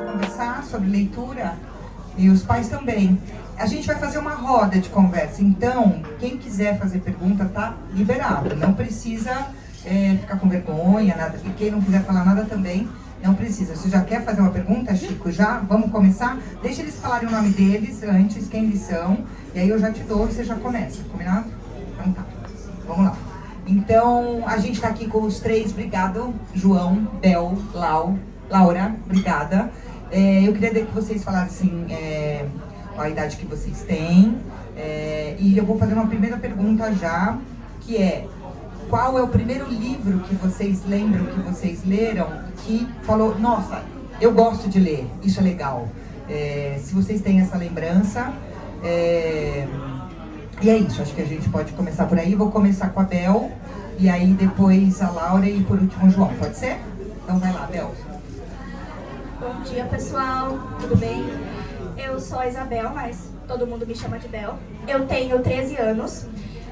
Conversar sobre leitura e os pais também. A gente vai fazer uma roda de conversa, então quem quiser fazer pergunta tá liberado, não precisa ficar com vergonha, nada. E quem não quiser falar nada também, não precisa. Você já quer fazer uma pergunta, Chico? Já? Vamos começar? Deixa eles falarem o nome deles antes, quem eles são, e aí eu já te dou e você já começa, combinado? Então tá, vamos lá. Então, a gente tá aqui com os três, obrigado, João, Bel, Laura, obrigada. Eu queria que vocês falassem a idade que vocês têm, e eu vou fazer uma primeira pergunta já, que é: qual é o primeiro livro que vocês lembram, que vocês leram, que falou, nossa, eu gosto de ler, isso é legal? Se vocês têm essa lembrança, e é isso, acho que a gente pode começar por aí. Vou começar com a Bel, e aí depois a Laura e por último o João, pode ser? Então vai lá, Bel. Bom dia, pessoal, tudo bem? Eu sou a Isabel, mas todo mundo me chama de Bel. Eu tenho 13 anos.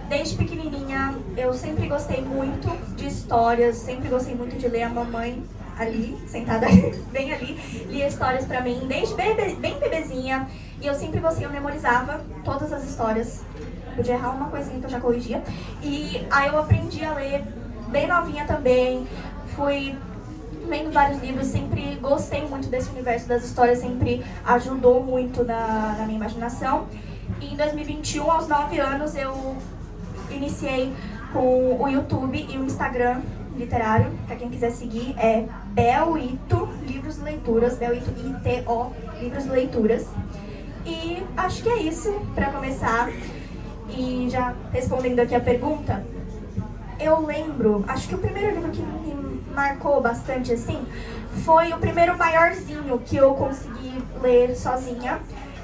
Desde pequenininha eu sempre gostei muito de histórias, sempre gostei muito de ler. A mamãe ali, sentada bem ali, lia histórias pra mim desde bem bebezinha. E eu sempre gostei, eu memorizava todas as histórias. Podia errar uma coisinha que eu já corrigia. E aí eu aprendi a ler bem novinha também. Fui lendo vários livros, sempre gostei muito desse universo das histórias, sempre ajudou muito na minha imaginação. E em 2021, aos 9 anos, eu iniciei com o YouTube e o Instagram literário. Para quem quiser seguir, é Belito Livros e Leituras, Belito ITO Livros e Leituras. E acho que é isso, para começar. E já respondendo aqui a pergunta, eu lembro, acho que o primeiro livro que me marcou bastante assim foi o primeiro maiorzinho que eu consegui ler sozinha,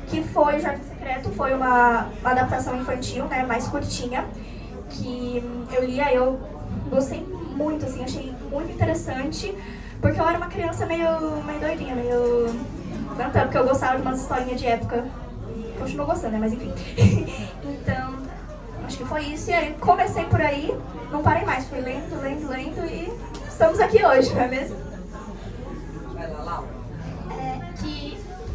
que foi O Jardim Secreto. Foi uma adaptação infantil, né, mais curtinha, que eu lia. Eu gostei muito, assim, achei muito interessante, porque eu era uma criança meio doidinha, meio... Não tanto, porque eu gostava de umas historinhas de época. Continuo gostando, né, mas enfim. Então, acho que foi isso, e aí comecei por aí, não parei mais, fui lendo e estamos aqui hoje, não é mesmo? Vai lá, Laura.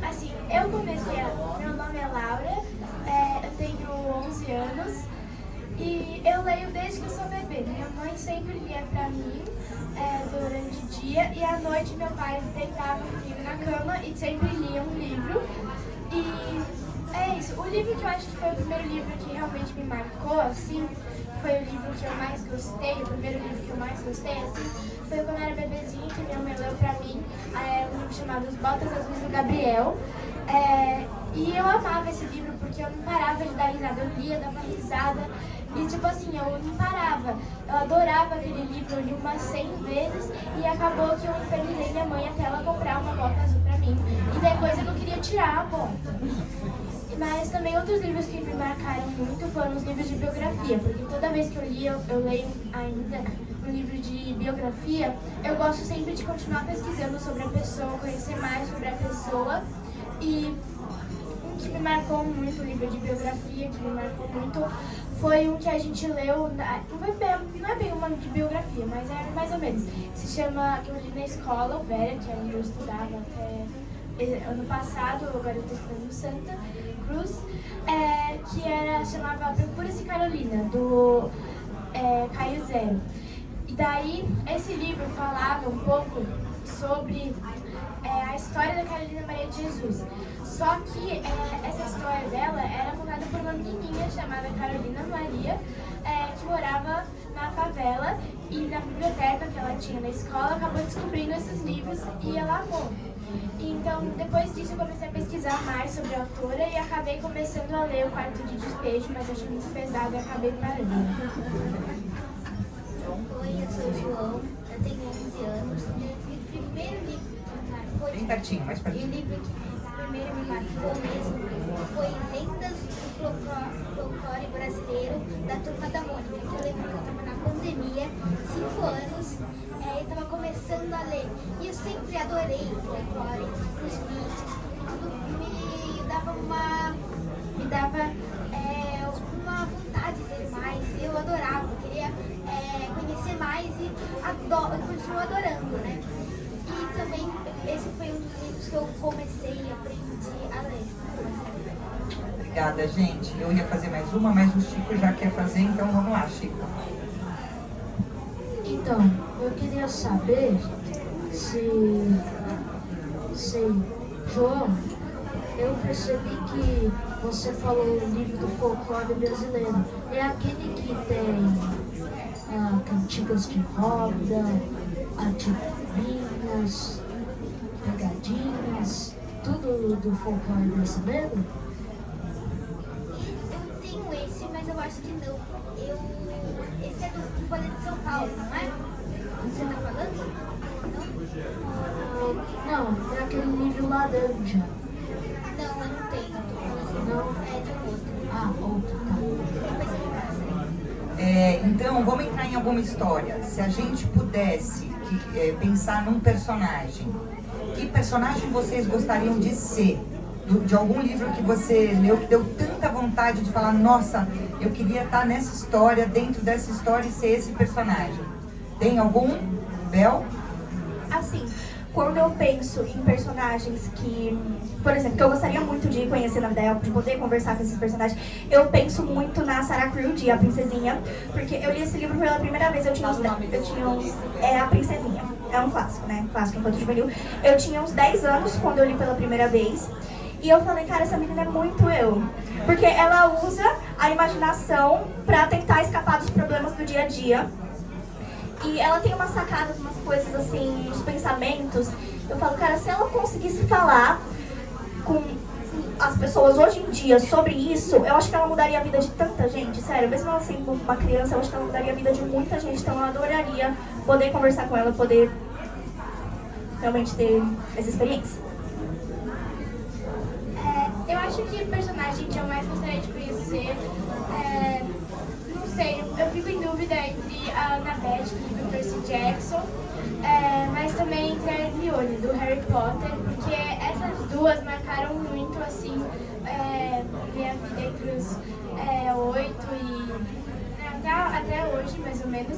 Assim, eu comecei, meu nome é Laura, eu tenho 11 anos e eu leio desde que eu sou bebê. Minha mãe sempre lia pra mim durante o dia, e à noite meu pai deitava comigo na cama e sempre lia um livro. E é isso, o livro que eu acho que foi o primeiro livro que realmente me marcou, assim, foi o livro que eu mais gostei, o primeiro livro que eu mais gostei, assim, foi quando eu era bebezinha, que minha mãe leu pra mim, um livro chamado As Botas Azuis do Gabriel. E eu amava esse livro porque eu não parava de dar risada, eu lia, dava risada, e tipo assim, eu não parava, eu adorava aquele livro, eu li umas 100 vezes, e acabou que eu infernizei minha mãe até ela comprar uma bota azul pra mim, e depois eu não queria tirar a bota. Mas também outros livros que me marcaram muito foram os livros de biografia, porque toda vez que eu li, eu leio ainda um livro de biografia, eu gosto sempre de continuar pesquisando sobre a pessoa, conhecer mais sobre a pessoa. E um que me marcou muito, o livro de biografia que me marcou muito, foi um que a gente leu, não é bem uma de biografia, mas é mais ou menos. Se chama, que eu li na escola, o Vera, que é onde eu estudava até ano passado, agora eu estou estudando no Santa Cruz, que chamava Procura-se Carolina, do Caio Zero. E daí, esse livro falava um pouco sobre a história da Carolina Maria de Jesus. Só que essa história dela era contada por uma menininha chamada Carolina Maria, que morava na favela, e na biblioteca que ela tinha na escola acabou descobrindo esses livros e ela amou. Então, depois disso, eu comecei a pesquisar mais sobre a autora e acabei começando a ler O Quarto de Despejo, mas achei muito pesado e acabei parando. Oi, eu sou o João, eu tenho 11 anos. O primeiro livro que me marcou... Bem pertinho, mais pertinho. E o livro que primeiro me marcou mesmo foi Lendas do Folclore Brasileiro, da Turma da Mônica, que eu lembro que eu estava na pandemia, 5 anos, e estava começando a ler. E eu sempre adorei o folclore, os vídeos, tudo me dava uma vontade de ler mais. Eu adorava, queria conhecer ler mais e eu continuo adorando, né? E também esse foi um dos livros que eu comecei e aprendi a ler. Obrigada, gente. Eu ia fazer mais uma, mas o Chico já quer fazer, então vamos lá, Chico. Então, eu queria saber se João, eu percebi que você falou o livro do folclore brasileiro. É aquele que tem cantigas de roda, adivinhas, pegadinhas, tudo do folclore brasileiro? Eu tenho esse, mas eu acho que não. Esse é do Folha de São Paulo, não é? Você tá falando? Não, é aquele livro laranja. Não, eu não tenho. Não? É de um outro. Ah, outro, tá. Depois eu passo. Então, vamos entrar em alguma história. Se a gente pudesse pensar num personagem, que personagem vocês gostariam de ser? De algum livro que você leu que deu tanta vontade de falar, nossa, eu queria estar nessa história, dentro dessa história e ser esse personagem. Tem algum? Bel? Assim, quando eu penso em personagens que, por exemplo, que eu gostaria muito de conhecer na vida real, de poder conversar com esses personagens, eu penso muito na Sarah Creed, a Princesinha, porque eu li esse livro pela primeira vez, é a Princesinha, é um clássico, né? Clássico infanto juvenil. Eu tinha uns 10 anos quando eu li pela primeira vez, e eu falei, cara, essa menina é muito eu. Porque ela usa a imaginação pra tentar escapar dos problemas do dia a dia. E ela tem umas sacadas, umas coisas assim, uns pensamentos. Eu falo, cara, se ela conseguisse falar com as pessoas hoje em dia sobre isso, eu acho que ela mudaria a vida de tanta gente, sério. Mesmo ela sendo uma criança, eu acho que ela mudaria a vida de muita gente. Então eu adoraria poder conversar com ela, poder realmente ter essa experiência. Eu acho que o personagem que eu mais gostaria de conhecer não sei, eu fico em dúvida entre a Annabeth, do Percy Jackson, mas também entre a Hermione, do Harry Potter, porque essas duas marcaram muito, assim, minha vida entre os 8 e até hoje, mais ou menos.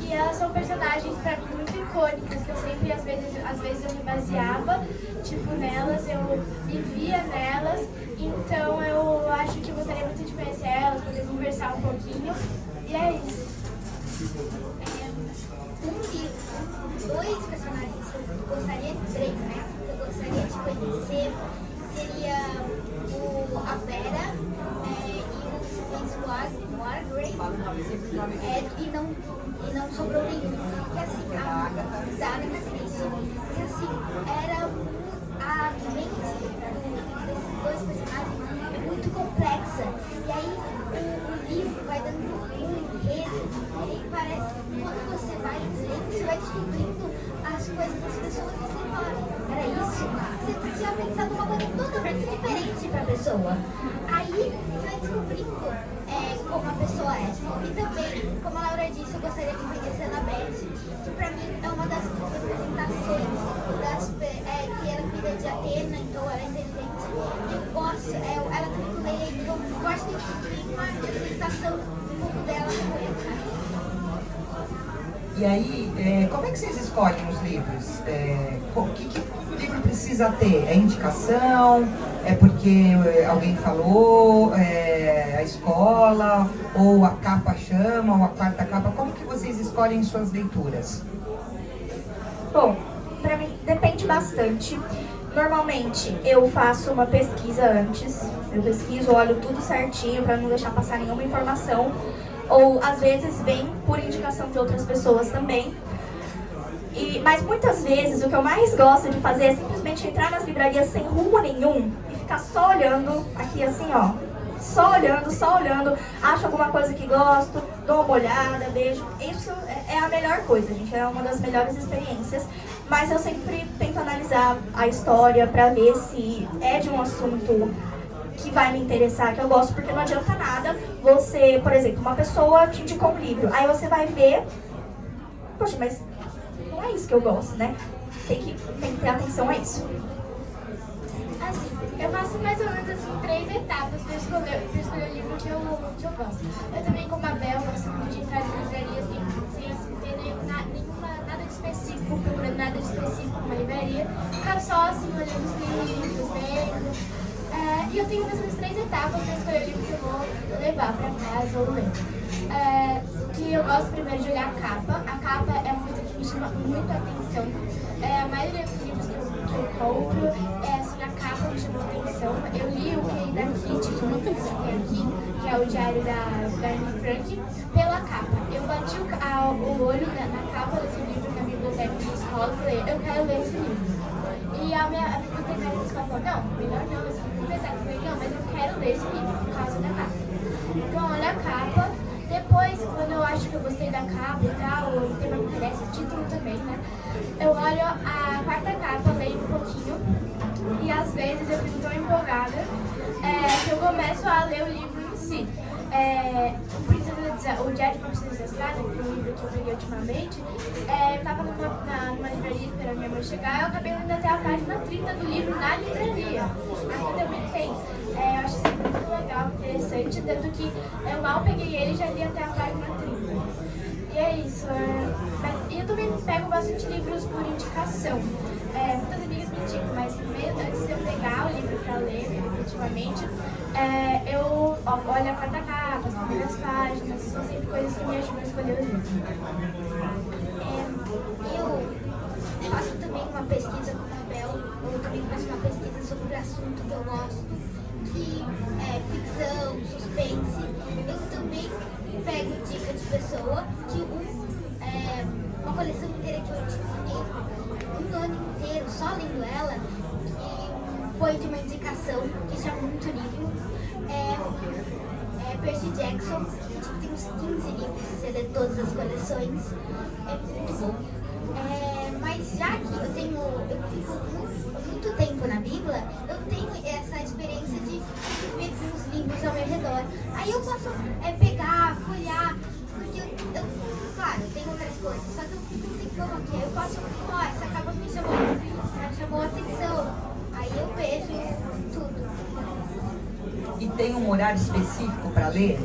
E elas são personagens, pra mim, muito icônicas, que eu sempre, às vezes eu me baseava, tipo, nelas, eu vivia nelas, então eu acho que eu gostaria muito de conhecer elas, poder conversar um pouquinho, e é isso. Dois personagens que eu gostaria, três, né? Que eu gostaria de conhecer seria a Vera e o Spence Wargrave, e não sobrou nenhum. E assim, a Agatha Christie, e assim, era a mente desses dois personagens é muito complexa. E aí o livro vai dando um enredo, e aí parece que quando você vai lendo, você vai descobrindo as coisas das pessoas que você fala, era isso? Você tinha pensado uma coisa totalmente diferente pra pessoa. Aí você vai descobrindo como a pessoa é. E também, como a Laura disse, eu gostaria de conhecer a Annabeth, que pra mim é uma das representações que ela cuida de Atena, então ela é inteligente. Eu gosto, ela também leia, então eu gosto de uma representação um pouco dela como eu, sabe? E aí, como é que vocês escolhem os livros? O que o livro precisa ter? É indicação? É porque alguém falou? É a escola? Ou a capa chama? Ou a quarta capa? Como que vocês escolhem suas leituras? Bom, pra mim depende bastante. Normalmente eu faço uma pesquisa antes, eu pesquiso, olho tudo certinho pra não deixar passar nenhuma informação. Ou às vezes vem por indicação de outras pessoas também. Mas muitas vezes o que eu mais gosto de fazer é simplesmente entrar nas livrarias sem rumo nenhum e ficar só olhando aqui assim, ó. Só olhando, acho alguma coisa que gosto, dou uma olhada, beijo. Isso é a melhor coisa, gente, é uma das melhores experiências. Mas eu sempre tento analisar a história pra ver se é de um assunto que vai me interessar, que eu gosto, porque não adianta nada você, por exemplo, uma pessoa te indicou um livro, aí você vai ver, poxa, mas não é isso que eu gosto, né? Tem que ter atenção a isso. Assim, eu faço mais ou menos assim 3 etapas para escolher o livro que eu gosto. Eu também, como a Bel, gosto muito de entrar em livraria sem fico procurando nada de específico numa livraria. Ficar só assim, olhando os livros, vendo. E eu tenho mais ou menos 3 etapas para escolher o livro que eu vou levar para casa ou ler. Que eu gosto primeiro de olhar a capa. A capa é uma coisa que me chama muito a atenção. A maioria dos livros que eu compro, assim, a capa me chamou a atenção. Eu li o que da Kitty, que tem aqui, que é o diário da Anne Frank, pela capa. Eu bati o olho na capa desse livro na biblioteca da escola e falei, eu quero ler esse livro. E a minha bibliotecária da escola falou, não, melhor não, você tem que conversar comigo, não, mas eu quero ler esse livro por causa da capa. Então, olha a capa. Depois, quando eu acho que eu gostei da capa e tal, o tema me interessa, o título também, né? Eu olho a 4ª capa, leio um pouquinho e às vezes eu fico tão empolgada que eu começo a ler o livro em si. O Diário de uma Princesa Desastrada, que é um livro que eu peguei ultimamente, eu estava numa livraria esperando minha mãe chegar, eu acabei lendo até a página 30 do livro na livraria. Aqui também tem. Eu acho isso muito legal, interessante, tanto que eu mal peguei ele e já li até a página 30. E é isso. E eu também pego bastante livros por indicação. Muitas amigas me indicam, mas mesmo antes de eu pegar o livro para ler, efetivamente, eu olho a 4ª capa, as primeiras páginas, são sempre coisas que me ajudam a escolher o livro. Eu faço também uma pesquisa com a Bel, eu também faço uma pesquisa sobre o assunto que eu gosto, que é ficção, suspense. Eu também pego dica de pessoa, que uma coleção inteira que eu tive um ano inteiro só lendo ela, que foi de uma indicação, que chama muito livro, Percy Jackson, tem uns 15 livros, você lê todas as coleções, é muito bom. Mas já que eu fico muito tempo na Bíblia, eu tenho essa experiência de ver os livros ao meu redor. Aí eu posso pegar, folhear, porque claro, eu tenho outras coisas, só que eu fico um tempão aqui, aí eu posso, essa capa me chamou a atenção, aí eu vejo tudo. E tem um horário específico para ler?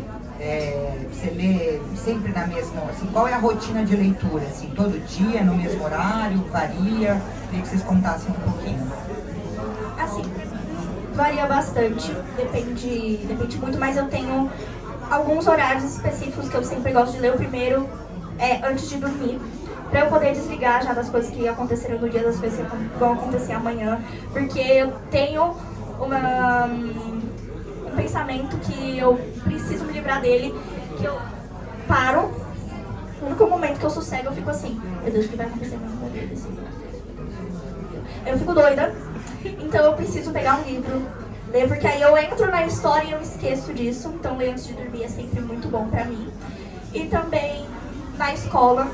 Você lê sempre na mesma, assim, qual é a rotina de leitura? Assim, todo dia, no mesmo horário, varia? Queria que vocês contassem um pouquinho. Assim, varia bastante, depende muito, mas eu tenho alguns horários específicos que eu sempre gosto de ler. O primeiro é antes de dormir, para eu poder desligar já das coisas que aconteceram no dia, das coisas que vão acontecer amanhã, porque eu tenho um pensamento que eu preciso me livrar dele, que eu paro, no único momento que eu sossego, eu fico assim, meu Deus, o que vai acontecer amanhã? Eu fico doida, então eu preciso pegar um livro, ler, porque aí eu entro na história e eu esqueço disso, então ler antes de dormir é sempre muito bom pra mim. E também na escola,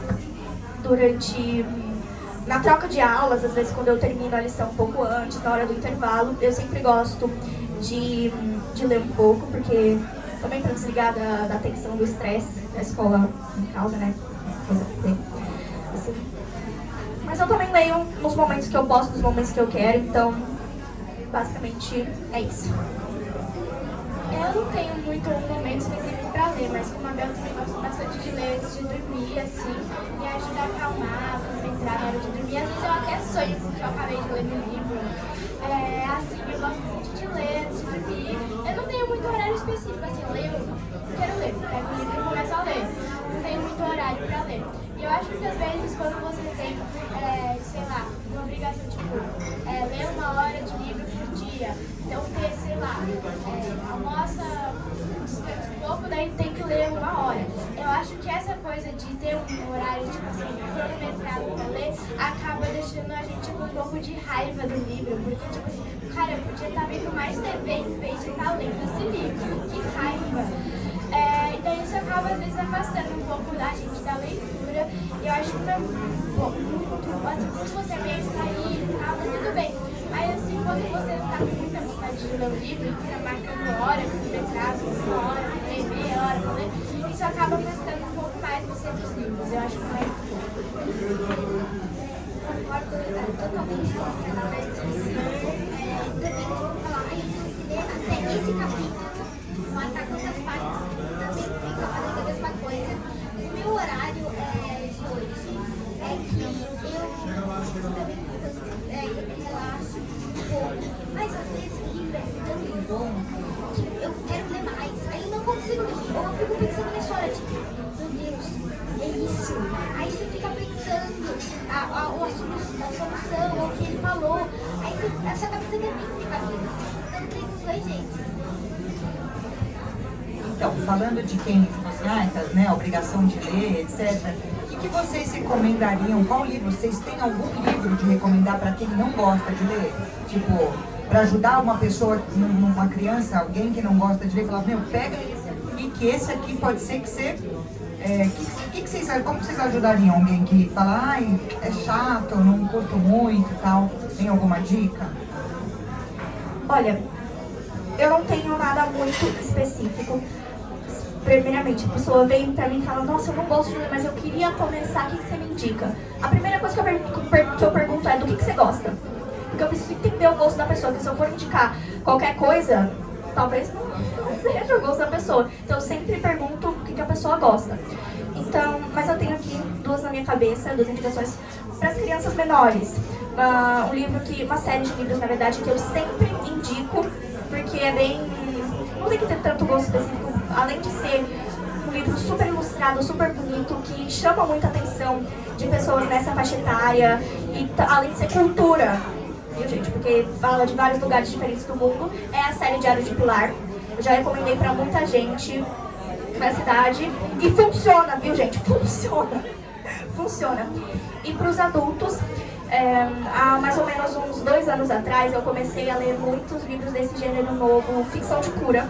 na troca de aulas, às vezes quando eu termino a lição um pouco antes, na hora do intervalo, eu sempre gosto de ler um pouco, porque também para desligar da tensão, do estresse da escola em causa, né? Assim. Mas eu também leio nos momentos que eu posso, nos momentos que eu quero, então basicamente é isso. Eu não tenho muito um momento específico para ler, mas como a Bel também gosto bastante de ler antes de dormir, assim, me ajuda a acalmar, concentrar na hora de dormir. Às vezes eu até sonho porque eu acabei de ler meu livro. Assim, eu gosto bastante de ler antes de dormir. Eu não tenho muito horário específico, assim, eu quero ler, pego o livro e começo a ler. Não tenho muito horário para ler. E eu acho que às vezes quando você tem, sei lá, uma obrigação, tipo, ler 1 hora de livro por dia, então ter, sei lá, almoça, descansa um pouco, daí tem que ler 1 hora. Eu acho que essa coisa de ter um horário, tipo assim, cronometrado pra ler, acaba deixando a gente com um pouco de raiva do livro, porque, tipo assim, cara, eu podia estar vendo mais TV em vez de estar lendo esse livro. Que raiva! Então isso acaba, às vezes, afastando um pouco da gente da leitura. E eu acho que não é muito, assim, se você é meio distraído e tal, tá tudo bem. Mas assim, quando você tá com muita vontade de ler o livro e fica marcando hora, cronometrado, 1 hora, meia hora pra ler, isso acaba afastando um pouco mais você dos livros. Eu acho que não é muito bom. Concordo totalmente com o que ela disse. Também vou falar, eu tenho que ler até esse capítulo, marcar quantas páginas, também fica fazendo a mesma coisa. O meu horário é que eu também relaxa um pouco. Mas às vezes o livro é tão bom que eu quero ler mais. Aí eu não consigo ler. Ou eu fico pensando na história, tipo, meu Deus, é isso. Aí você fica pensando a solução, o que ele falou. Aí a sua cabeça também fica lendo. Então tem os dois jeitos. Então, falando de quem, né, obrigação de ler, etc., o que vocês recomendariam? Qual livro? Vocês têm algum livro de recomendar para quem não gosta de ler? Tipo, para ajudar uma pessoa, uma criança, alguém que não gosta de ler, falar, meu, pega esse aqui, que esse aqui pode ser que você... como vocês ajudariam alguém que fala, ai, é chato, não curto muito e tal? Tem alguma dica? Olha, eu não tenho nada muito específico. Primeiramente, a pessoa vem pra mim e fala, nossa, eu não gosto de ler, mas eu queria começar, o que você me indica? A primeira coisa que eu pergunto é, do que você gosta? Porque eu preciso entender o gosto da pessoa, porque se eu for indicar qualquer coisa, talvez não seja o gosto da pessoa. Então eu sempre pergunto o que a pessoa gosta. Então, mas eu tenho aqui duas na minha cabeça, duas indicações para as crianças menores. Uma série de livros, na verdade, que eu sempre indico, porque é bem... não tem que ter tanto gosto específico, além de ser um livro super ilustrado, super bonito, que chama muita atenção de pessoas nessa faixa etária, e além de ser cultura, viu, gente? Porque fala de vários lugares diferentes do mundo, é a série Diário de Pilar. Eu já recomendei pra muita gente na cidade e funciona, viu, gente? Funciona. Funciona. E pros adultos, há mais ou menos uns 2 anos atrás, eu comecei a ler muitos livros desse gênero novo, ficção de cura,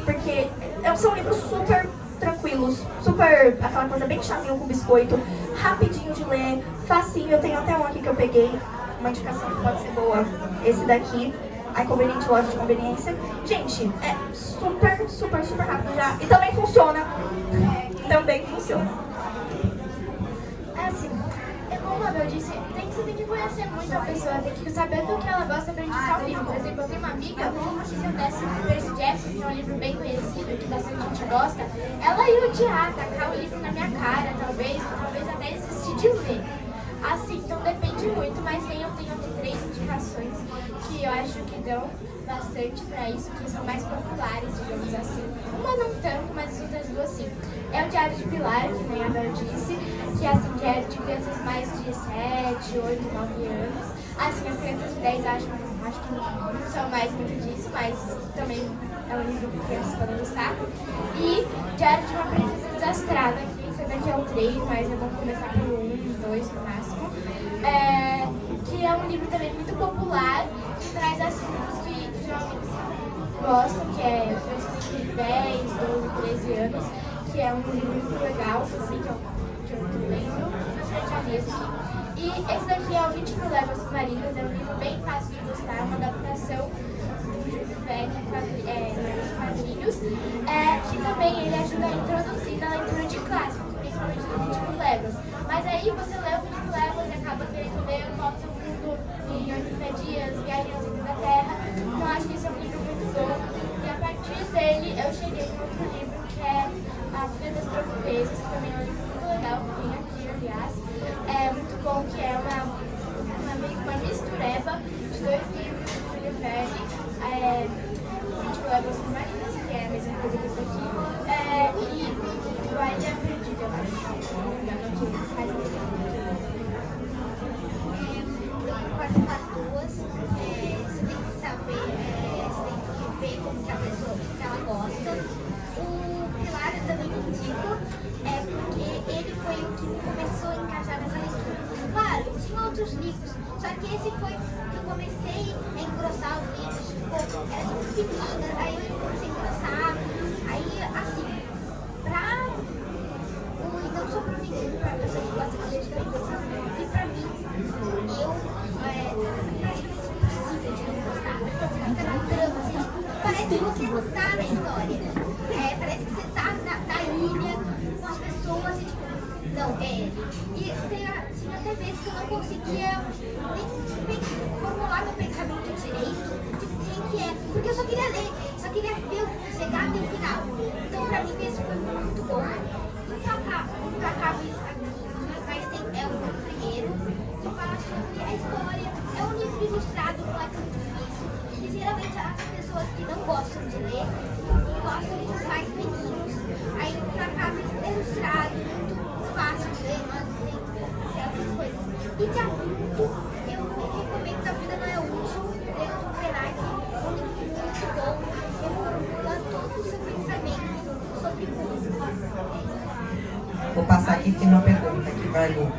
porque são livros super tranquilos, super aquela coisa bem chazinho com biscoito, rapidinho de ler, facinho. Eu tenho até um aqui que eu peguei, uma indicação que pode ser boa, esse daqui, A Inconveniente Loja de Conveniência. Gente, é super, super, super rápido já, e também funciona, também funciona. Assim, como a Mabel disse, você tem que conhecer muito a pessoa, tem que saber do que ela gosta pra indicar o livro. Por exemplo, eu tenho uma amiga que se eu desse Percy Jackson, que é um livro bem conhecido, que bastante gente gosta, ela ia odiar, tacar o livro na minha cara, talvez até desistir de ler. Assim, então depende muito, mas eu tenho aqui 3 indicações que eu acho que dão bastante pra isso, que são mais populares, digamos assim. Uma não tanto, mas as outras duas sim. É o Diário de Pilar, que nem a Bel disse, que é de crianças mais de 7, 8, 9 anos. Assim, as crianças de 10 acho que não são mais muito disso, mas também é um livro que crianças podem gostar. E Diário de uma Princesa Desastrada, que esse daqui é o 3, mas eu vou começar pelo 1, 2 no máximo. Que é um livro também muito popular, que traz assuntos que jovens gostam, que é de 10, 12, 13 anos, que é um livro muito legal, assim, que eu tô lendo, na frente à mesa aqui. E esse daqui é o 20 Mil Léguas Submarinas, é um livro bem fácil de gostar, é uma adaptação do Júlio Verne em quadrinhos, que também ele ajuda a introduzir na leitura de clássico, principalmente do 20 Mil Léguas. Mas aí você lê o 20 Mil Léguas e acaba querendo ler Volta ao Mundo em 80 Dias, Viagem ao Centro da Terra. Então acho que esse é um livro muito bom. E a partir dele eu cheguei em outro livro que é A Filha das Profundezas, que também é um livro muito legal, que tem aqui, aliás. É muito bom, que é uma mistureba de 2 livros de Júlio Verne, 20 Mil Léguas Submarinas, que é a mesma coisa que esse aqui, e o A Ilha Perdida, eu acho. Não me engano, aqui faz muito tempo. Eu concordo com as duas. Você tem que saber, você tem que ver como que a pessoa, o que ela gosta. O Pilar eu também indico, porque ele foi o que começou a encaixar nessa leitura. Claro, tinha outros livros, só que esse foi que eu comecei a engrossar os livros, era tipo picada, aí eu comecei a engrossar, aí assim, não só pra mim, pra pessoa que gosta de ler também, e pra mim, praticamente impossível de não gostar. Você fica na trama, assim, parece que você tá na história. Parece que você tá na ilha com as pessoas e tipo, não, e tem assim, até vezes que eu não conseguia nem formular meu pensamento direito, tipo, quem que é, porque eu só queria ler, só queria ver, chegar até o final. Então pra mim esse foi muito bom. O Cacau, mas é o primeiro, que fala sobre a as pessoas que não gostam de ler e gostam de mais meninos. Aí pra cá é ilustrado, muito fácil de ler, mas tem certas coisas. E de adulto, eu recomendo A Vida Não É Útil, ler do Penark, um livro muito bom, reformula todo o seu pensamento sobre o mundo. Vou passar aqui, tem uma pergunta aqui, vai, Lu.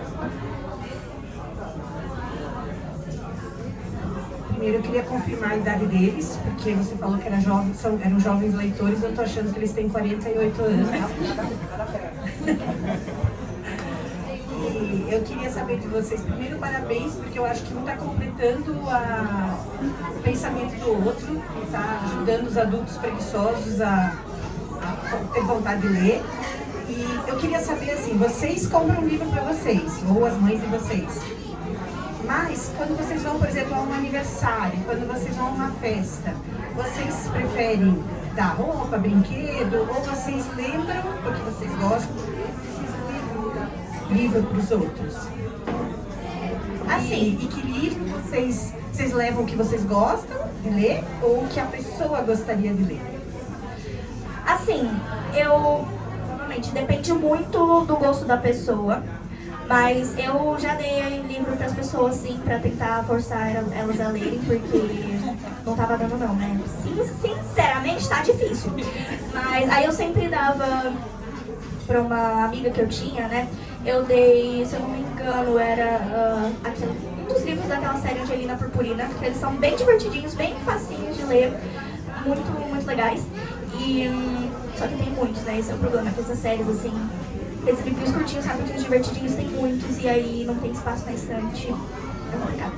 Primeiro eu queria confirmar a idade deles, porque você falou que eram jovens leitores, eu tô achando que eles têm 48 anos. E eu queria saber de vocês, primeiro, parabéns, porque eu acho que um está completando o pensamento do outro, e está ajudando os adultos preguiçosos a ter vontade de ler. E eu queria saber, assim, vocês compram um livro para vocês, ou as mães de vocês. Mas, quando vocês vão, por exemplo, a um aniversário, quando vocês vão a uma festa, vocês preferem dar roupa, brinquedo, ou vocês lembram, porque vocês gostam, livro para os outros? Assim, e que livro vocês levam o que vocês gostam de ler, ou o que a pessoa gostaria de ler? Assim, normalmente depende muito do gosto da pessoa, mas eu já dei livro para as pessoas, sim, para tentar forçar elas a lerem, porque não tava dando não, né? Sinceramente, tá difícil. Mas aí eu sempre dava para uma amiga que eu tinha, né? Eu dei, se eu não me engano, era um dos livros daquela série Angelina Purpurina, que eles são bem divertidinhos, bem facinhos de ler, muito, muito legais. E só que tem muitos, né? Esse é o problema, que essas séries, assim, esses livros curtinhos, rapidinhos, divertidinhos, tem muitos, e aí não tem espaço na estante. É complicado.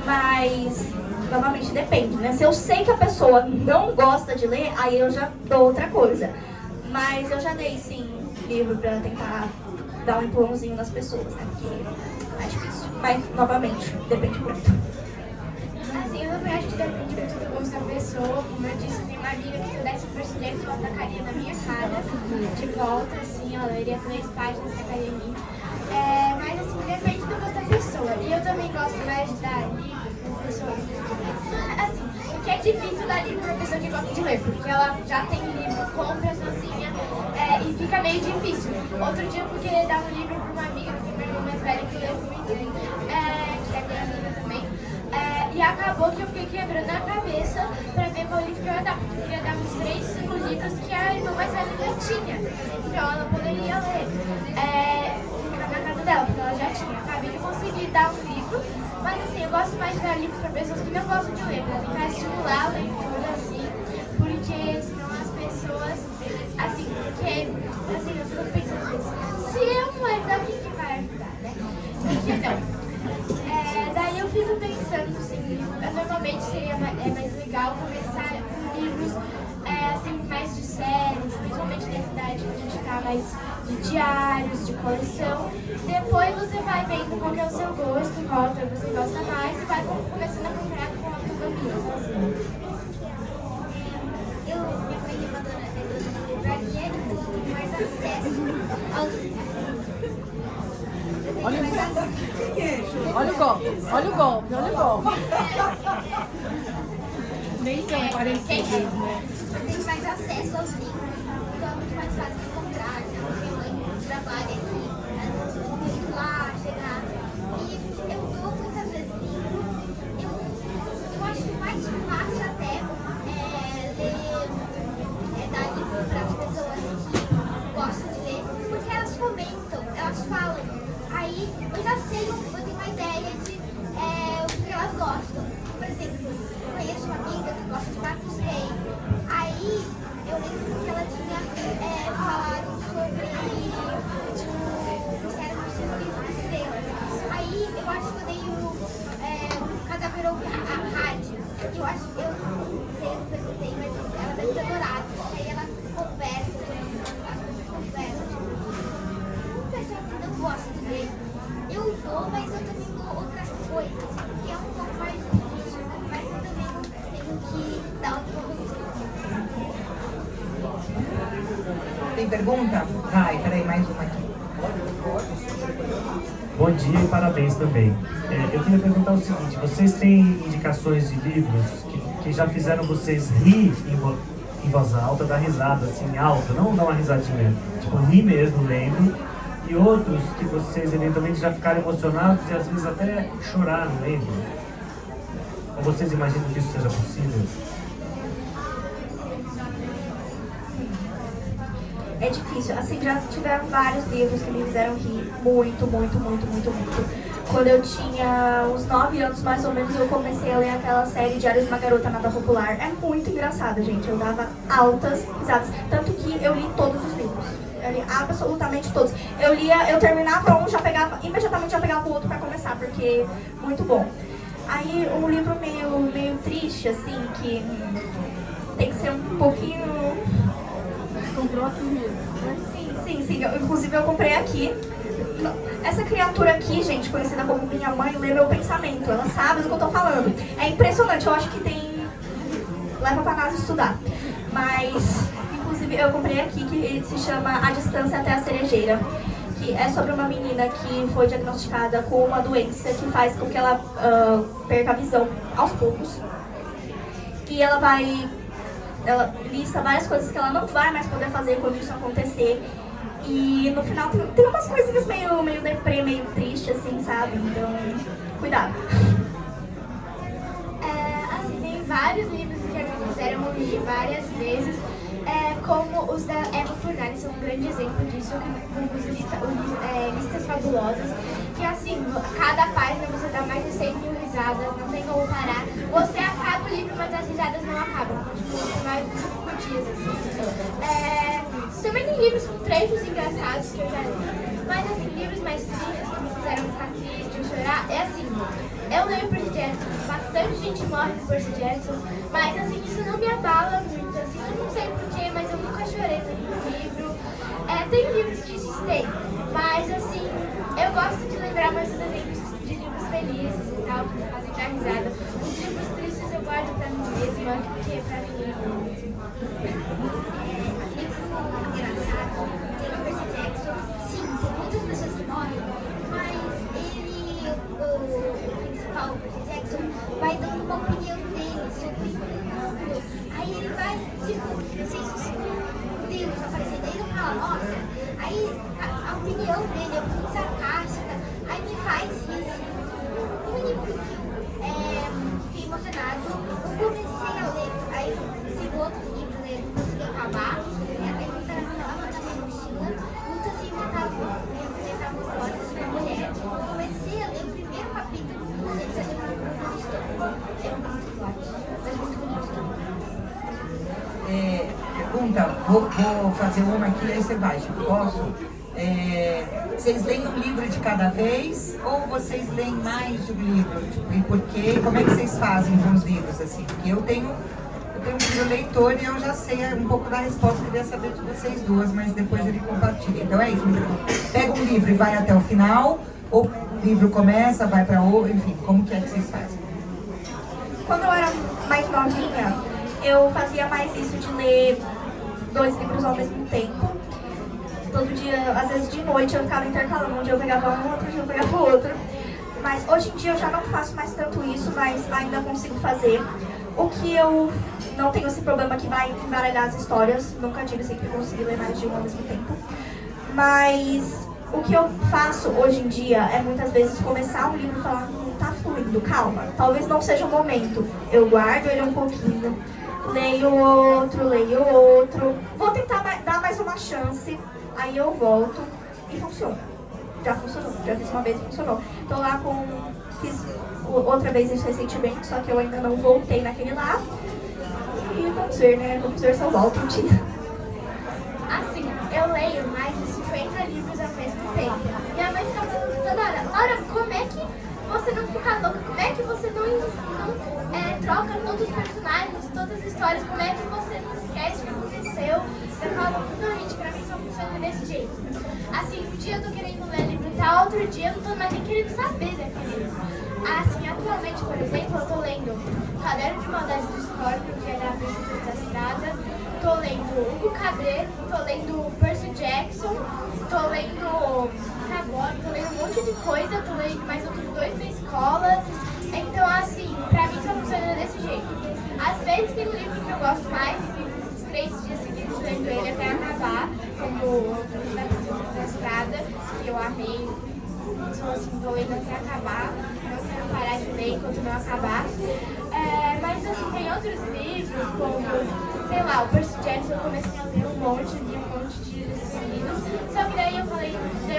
Mas, novamente, depende, né? Se eu sei que a pessoa não gosta de ler, aí eu já dou outra coisa. Mas eu já dei, sim, livro pra tentar dar um empurrãozinho nas pessoas, né? Porque é difícil. Mas, novamente, depende muito. Assim, eu também acho que depende muito do gosto da pessoa. Como eu disse, tem uma amiga que se eu desse por cilindro, ela tacaria na minha cara, de volta, assim, ela leria 3 páginas e tacaria em mim. Mas, assim, depende do gosto da pessoa. E eu também gosto mais de dar livros para pessoas. Assim, porque é difícil dar livro para pessoa que gosta de ler, porque ela já tem livro, compra sozinha, e fica meio difícil. Outro dia eu fui querer dar um livro para uma amiga, que tem uma irmã mais velha que lê muito, que é minha amiga também. E acabou que eu fiquei quebrando a cabeça pra ver qual livro que eu ia dar, porque eu queria dar uns 3, 5 livros que a irmã mais velha já tinha. Então ela poderia ler na casa dela, porque ela já tinha. Acabei de conseguir dar um livro, mas assim, eu gosto mais de dar livros pra pessoas que não gostam de ler, pra tentar estimular a leitura, assim, porque senão as pessoas, assim, porque, assim, eu fico pensando nisso. Se eu não ajudar, quem que vai ajudar, né? Porque não. Daí eu fico pensando, assim, normalmente seria mais legal começar com livros assim, mais de séries, principalmente nessa idade que a gente tá, mais de diários, de coleção. Depois você vai vendo qual que é o seu gosto, qual autor você gosta mais e vai começando a comprar com autonomia, assim. Minha mãe me mandou na livraria, então eu tenho mais acesso aos... Olha o golpe, olha o golpe, olha o golpe. Nem são parecidos, né? Eu tenho mais acesso aos livros, então é muito mais fácil de comprar. Minha mãe trabalha aqui, eu não tenho que ir lá, chegar. E eu dou muitas vezes livro. Eu acho mais fácil até dar livro para as pessoas que gostam de ler, porque elas comentam, elas falam. Aí eu já sei, eu tenho uma ideia de o que elas gostam. Por exemplo, eu conheço uma amiga que gosta de Marcos Rey. Aí eu lembro que ela tinha falado sobre o Mistério dos Cinco Estrelas. Aí eu acho que eu dei o Cadáver ou a Rádio. Eu acho que eu não sei, eu não perguntei, mas ela deve ter adorado. Aí ela conversa, as pessoas conversam. Um pessoal que não gosta de ler, eu dou, mas eu também dou outras coisas, que é um pouco mais difícil, mas eu também tenho que dar um pouco de... Tem pergunta? Vai, peraí, mais uma aqui. Bom dia e parabéns. parabéns também. Eu queria perguntar o seguinte, vocês têm indicações de livros que já fizeram vocês rir em voz alta, dar risada assim, alta, não dar uma risadinha, tipo rir mesmo lendo, e outros que vocês eventualmente já ficaram emocionados e às vezes até choraram lendo? Ou vocês imaginam que isso seja possível? É difícil, assim, já tiveram vários livros que me fizeram rir muito. Quando eu tinha uns 9 anos, mais ou menos, eu comecei a ler aquela série Diário de uma Garota Nada Popular. É muito engraçado, gente, eu dava altas risadas, tanto que eu li todos os livros. Eu li absolutamente todos. Eu terminava um, imediatamente já pegava o outro pra começar, porque muito bom. Aí um livro meio triste, assim, que tem que ser um pouquinho... Comprou aqui mesmo, né? Sim. Inclusive eu comprei aqui. Essa criatura aqui, gente, conhecida como minha mãe, lê meu pensamento. Ela sabe do que eu tô falando. É impressionante, eu acho que tem... leva pra casa estudar. Mas, inclusive, eu comprei aqui, que se chama A Distância até a Cerejeira. Que é sobre uma menina que foi diagnosticada com uma doença que faz com que ela perca a visão aos poucos. E ela lista várias coisas que ela não vai mais poder fazer quando isso acontecer. E no final tem umas coisinhas meio deprê, meio triste, assim, sabe? Então, cuidado. Assim, tem vários livros que já me fizeram rir várias vezes. Como os da Eva Furnari são um grande exemplo disso, listas fabulosas, que assim, cada página você dá mais de 100 mil risadas, não tem como parar. Você acaba o livro, mas as risadas não acabam, continuam mais por dias, assim. Também tem livros com trechos engraçados que eu já li, mas assim, livros mais tristes que me fizeram ficar triste ou chorar, assim, eu leio Percy Jackson, bastante gente morre por Percy Jackson, mas assim, isso não me abala muito, assim, eu não sei porquê, mas eu nunca chorei no livro. Tem livros tristes, tem, mas assim, eu gosto de lembrar mais os exemplos de livros felizes e tal, que me fazem dar risada. Os livros tristes eu guardo pra mim mesma, porque pra mim é bom. Engraçado, tem o Percy Jackson, sim, tem muitas pessoas que morrem, mas ele, o principal, o Percy Jackson, vai dando uma opinião dele sobre o mundo. Aí ele vai, tipo, assim, Deus aparecendo, ele não fala, nossa, aí a opinião dele é muito sarcástica, aí me faz rir. O único que fiquei emocionado, eu comecei a ler, aí teve outro livro, né, não consegui acabar, aí eu estava na minha mochila, muitas metamorfoses de uma mulher, eu comecei a ler o primeiro capítulo, gente, eu demorei uma história, é muito forte, mas muito bonito também. Pergunta, vou fazer uma aqui, aí você vai, Chico, posso? Vocês leem um livro de cada vez ou vocês leem mais de um livro? Tipo, e por quê? Como é que vocês fazem com os livros, assim? Porque eu tenho um filho leitor e eu já sei um pouco da resposta, eu queria saber de vocês duas, mas depois ele compartilha. Então é isso, pega um livro e vai até o final, ou o livro começa, vai para outro, enfim, como que é que vocês fazem? Quando eu era mais novinha, eu fazia mais isso de ler 2 livros ao mesmo tempo. Todo dia, às vezes de noite, eu ficava intercalando. Um dia eu pegava um, outro dia eu pegava outro. Mas hoje em dia eu já não faço mais tanto isso, mas ainda consigo fazer. O que eu não tenho esse problema que vai embaralhar as histórias. Nunca tive, sempre consegui ler mais de um ao mesmo tempo. Mas o que eu faço hoje em dia é muitas vezes começar um livro e falar, tá fluindo, calma. Talvez não seja o momento. Eu guardo ele um pouquinho. Leio outro, vou tentar dar mais uma chance, aí eu volto e funciona. Já funcionou, já fiz uma vez e funcionou. Tô lá fiz outra vez isso recentemente, só que eu ainda não voltei naquele lá. E vamos ver, né? Vamos ver se eu volto um dia. Assim, eu leio mais de 50 livros ao mesmo tempo. Minha mãe fica falando toda hora, Laura, como é que você não fica louca? Como é que você não troca todos os personagens, todas as histórias? Como é que você não esquece o que aconteceu? Eu falo, não, gente, pra mim só funciona desse jeito. Assim, um dia eu tô querendo ler livro e tal, outro dia eu não tô mais nem querendo saber daquele livro. Assim, atualmente, por exemplo, eu tô lendo Caderno de Maldade do Scorpion, que é da Princesa Desastrada. Tô lendo Hugo Cabret, tô lendo Percy Jackson, tô lendo Cabot, tô lendo um monte de coisa, tô lendo mais outro sou assim, vou ler até acabar, não quero parar de ler enquanto não acabar. Mas assim, tem outros livros, como, sei lá, o Percy Jackson, eu comecei a ler um monte de livros, só que daí eu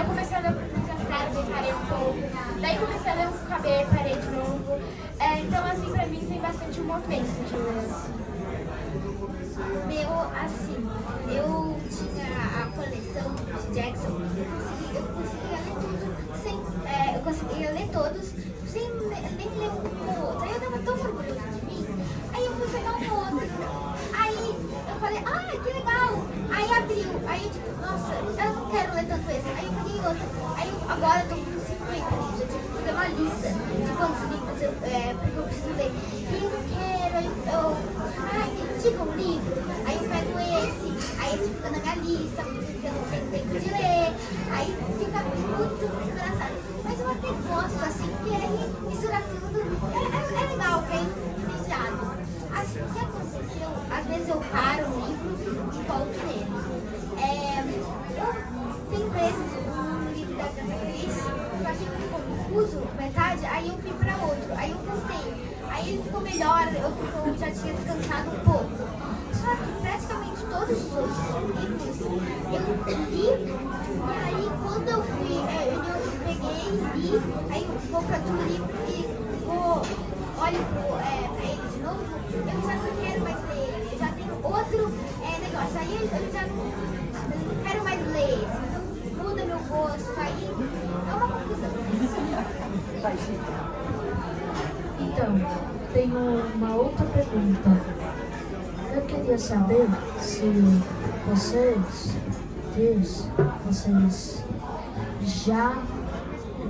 comecei a ler muitas caras e parei um pouco, daí comecei a ler um cabelo e parei de novo. Então assim, pra mim tem bastante um momento de ler assim. Eu tinha a coleção do Percy Jackson, eu conseguia ler todos sem nem ler um ou outro. Aí eu tava tão orgulhosa de mim, aí eu fui pegar um outro. Aí eu falei, que legal! Aí abriu, aí tipo, nossa, eu não quero ler tanto esse. Aí eu peguei outro. Aí agora eu tô com 50 livros, eu tive que fazer uma lista de quantos livros porque eu preciso ler. E eu quero, indica um livro, aí eu pego aí esse fica na minha lista, porque eu não tenho tempo de ler, aí fica muito engraçado. Mas eu até gosto, assim, porque aí mistura tudo, é legal, que aí não tem nada. Assim, o que aconteceu, às vezes eu paro um livro e volto nele. Tem vezes um livro da Agatha Christie, eu achei que ficou confuso, metade, aí eu fui pra outro, aí eu voltei. Aí ele ficou melhor, eu já tinha descansado um pouco. Só que praticamente todos os outros livros eu li, e aí quando eu fui, eu peguei, li, aí eu vou para outro livro e olho pra ele de novo, eu já não quero mais ler ele, eu já tenho outro negócio, aí eu já não quero mais ler esse, então muda meu gosto, aí é uma confusão. Então, tenho uma outra pergunta. Eu queria saber se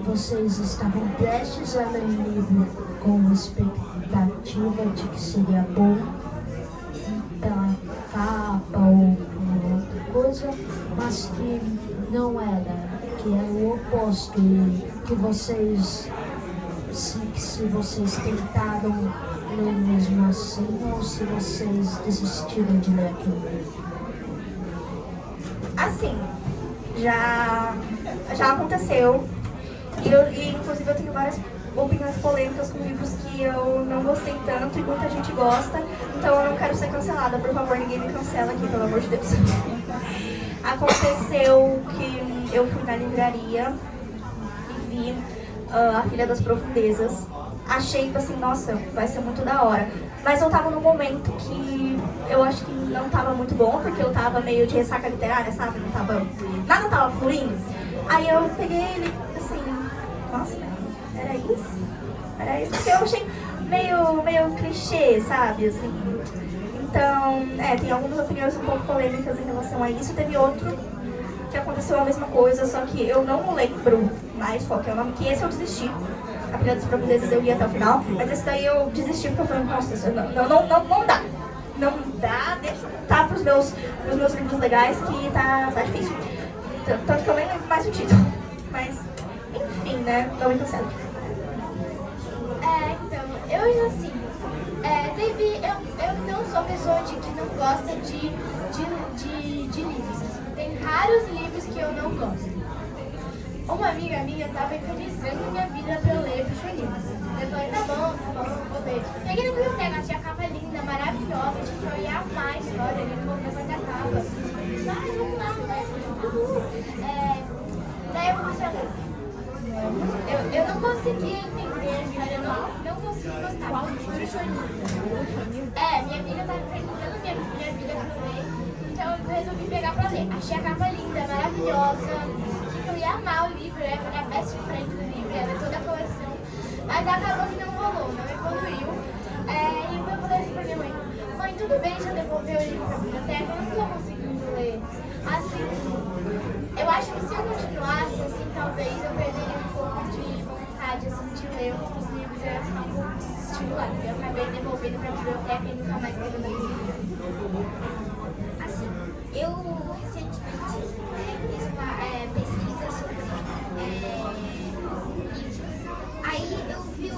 vocês estavam prestes a ler um livro com expectativa de que seria bom pela capa ou por outra coisa, mas que não era, que era o oposto, e que vocês se vocês tentaram ler mesmo assim ou se vocês desistiram de ler aquele livro. Assim, já aconteceu. E inclusive eu tenho várias opiniões polêmicas com livros que eu não gostei tanto e muita gente gosta. Então eu não quero ser cancelada. Por favor, ninguém me cancela aqui, pelo amor de Deus. Aconteceu que eu fui na livraria e vi A Filha das Profundezas. Achei, tipo assim, nossa, vai ser muito da hora. Mas eu tava num momento que eu acho que não tava muito bom, porque eu tava meio de ressaca literária, sabe? Nada tava fluindo. Aí eu peguei ele, assim, nossa, era isso? Porque eu achei meio clichê, sabe? Assim. Então, tem algumas opiniões um pouco polêmicas em relação a isso. Teve outro que aconteceu a mesma coisa, só que eu não lembro mais qual que é o nome, que esse eu desisti. A Filha das Profundezas eu ia até o final, mas esse daí eu desisti porque eu falei, nossa, isso não dá. Não dá, deixa eu voltar pros meus livros legais que tá difícil. Tanto que eu nem lembro mais o título. Mas, enfim, né? Não me cancelo. Então, eu assim, eu não sou pessoa que não gosta de livros. Assim, tem raros livros que eu não gosto. Uma amiga minha tava infernizando minha vida pra eu ler Bicho Livros. Eu falei, tá bom, vou ler. Peguei na biblioteca, achei a capa linda, maravilhosa, tipo, eu ia amar a história, ele ficou depois da capa. Vamos lá, né? Daí eu comecei a ler. Eu não conseguia entender a história, eu não conseguia gostar. Qual Bicho Livros? Minha amiga tava infernizando minha vida pra eu ler, então eu resolvi pegar pra ler. Achei a capa linda, maravilhosa. Eu ia amar o livro, era a minha best friend do livro, era toda a coleção. Mas acabou que não rolou, não evoluiu. E eu falei assim pra minha mãe, tudo bem se eu devolver o livro pra biblioteca, eu não tô conseguindo ler. Assim, eu acho que se eu continuasse, assim, talvez eu perderia um pouco de vontade, assim, de ler outros livros, eu ia ficar um pouco desestimulada. Eu acabei devolvendo pra biblioteca e nunca mais quero ler livro. Assim, eu recentemente fiz uma pesquisa sobre livros. Aí eu vi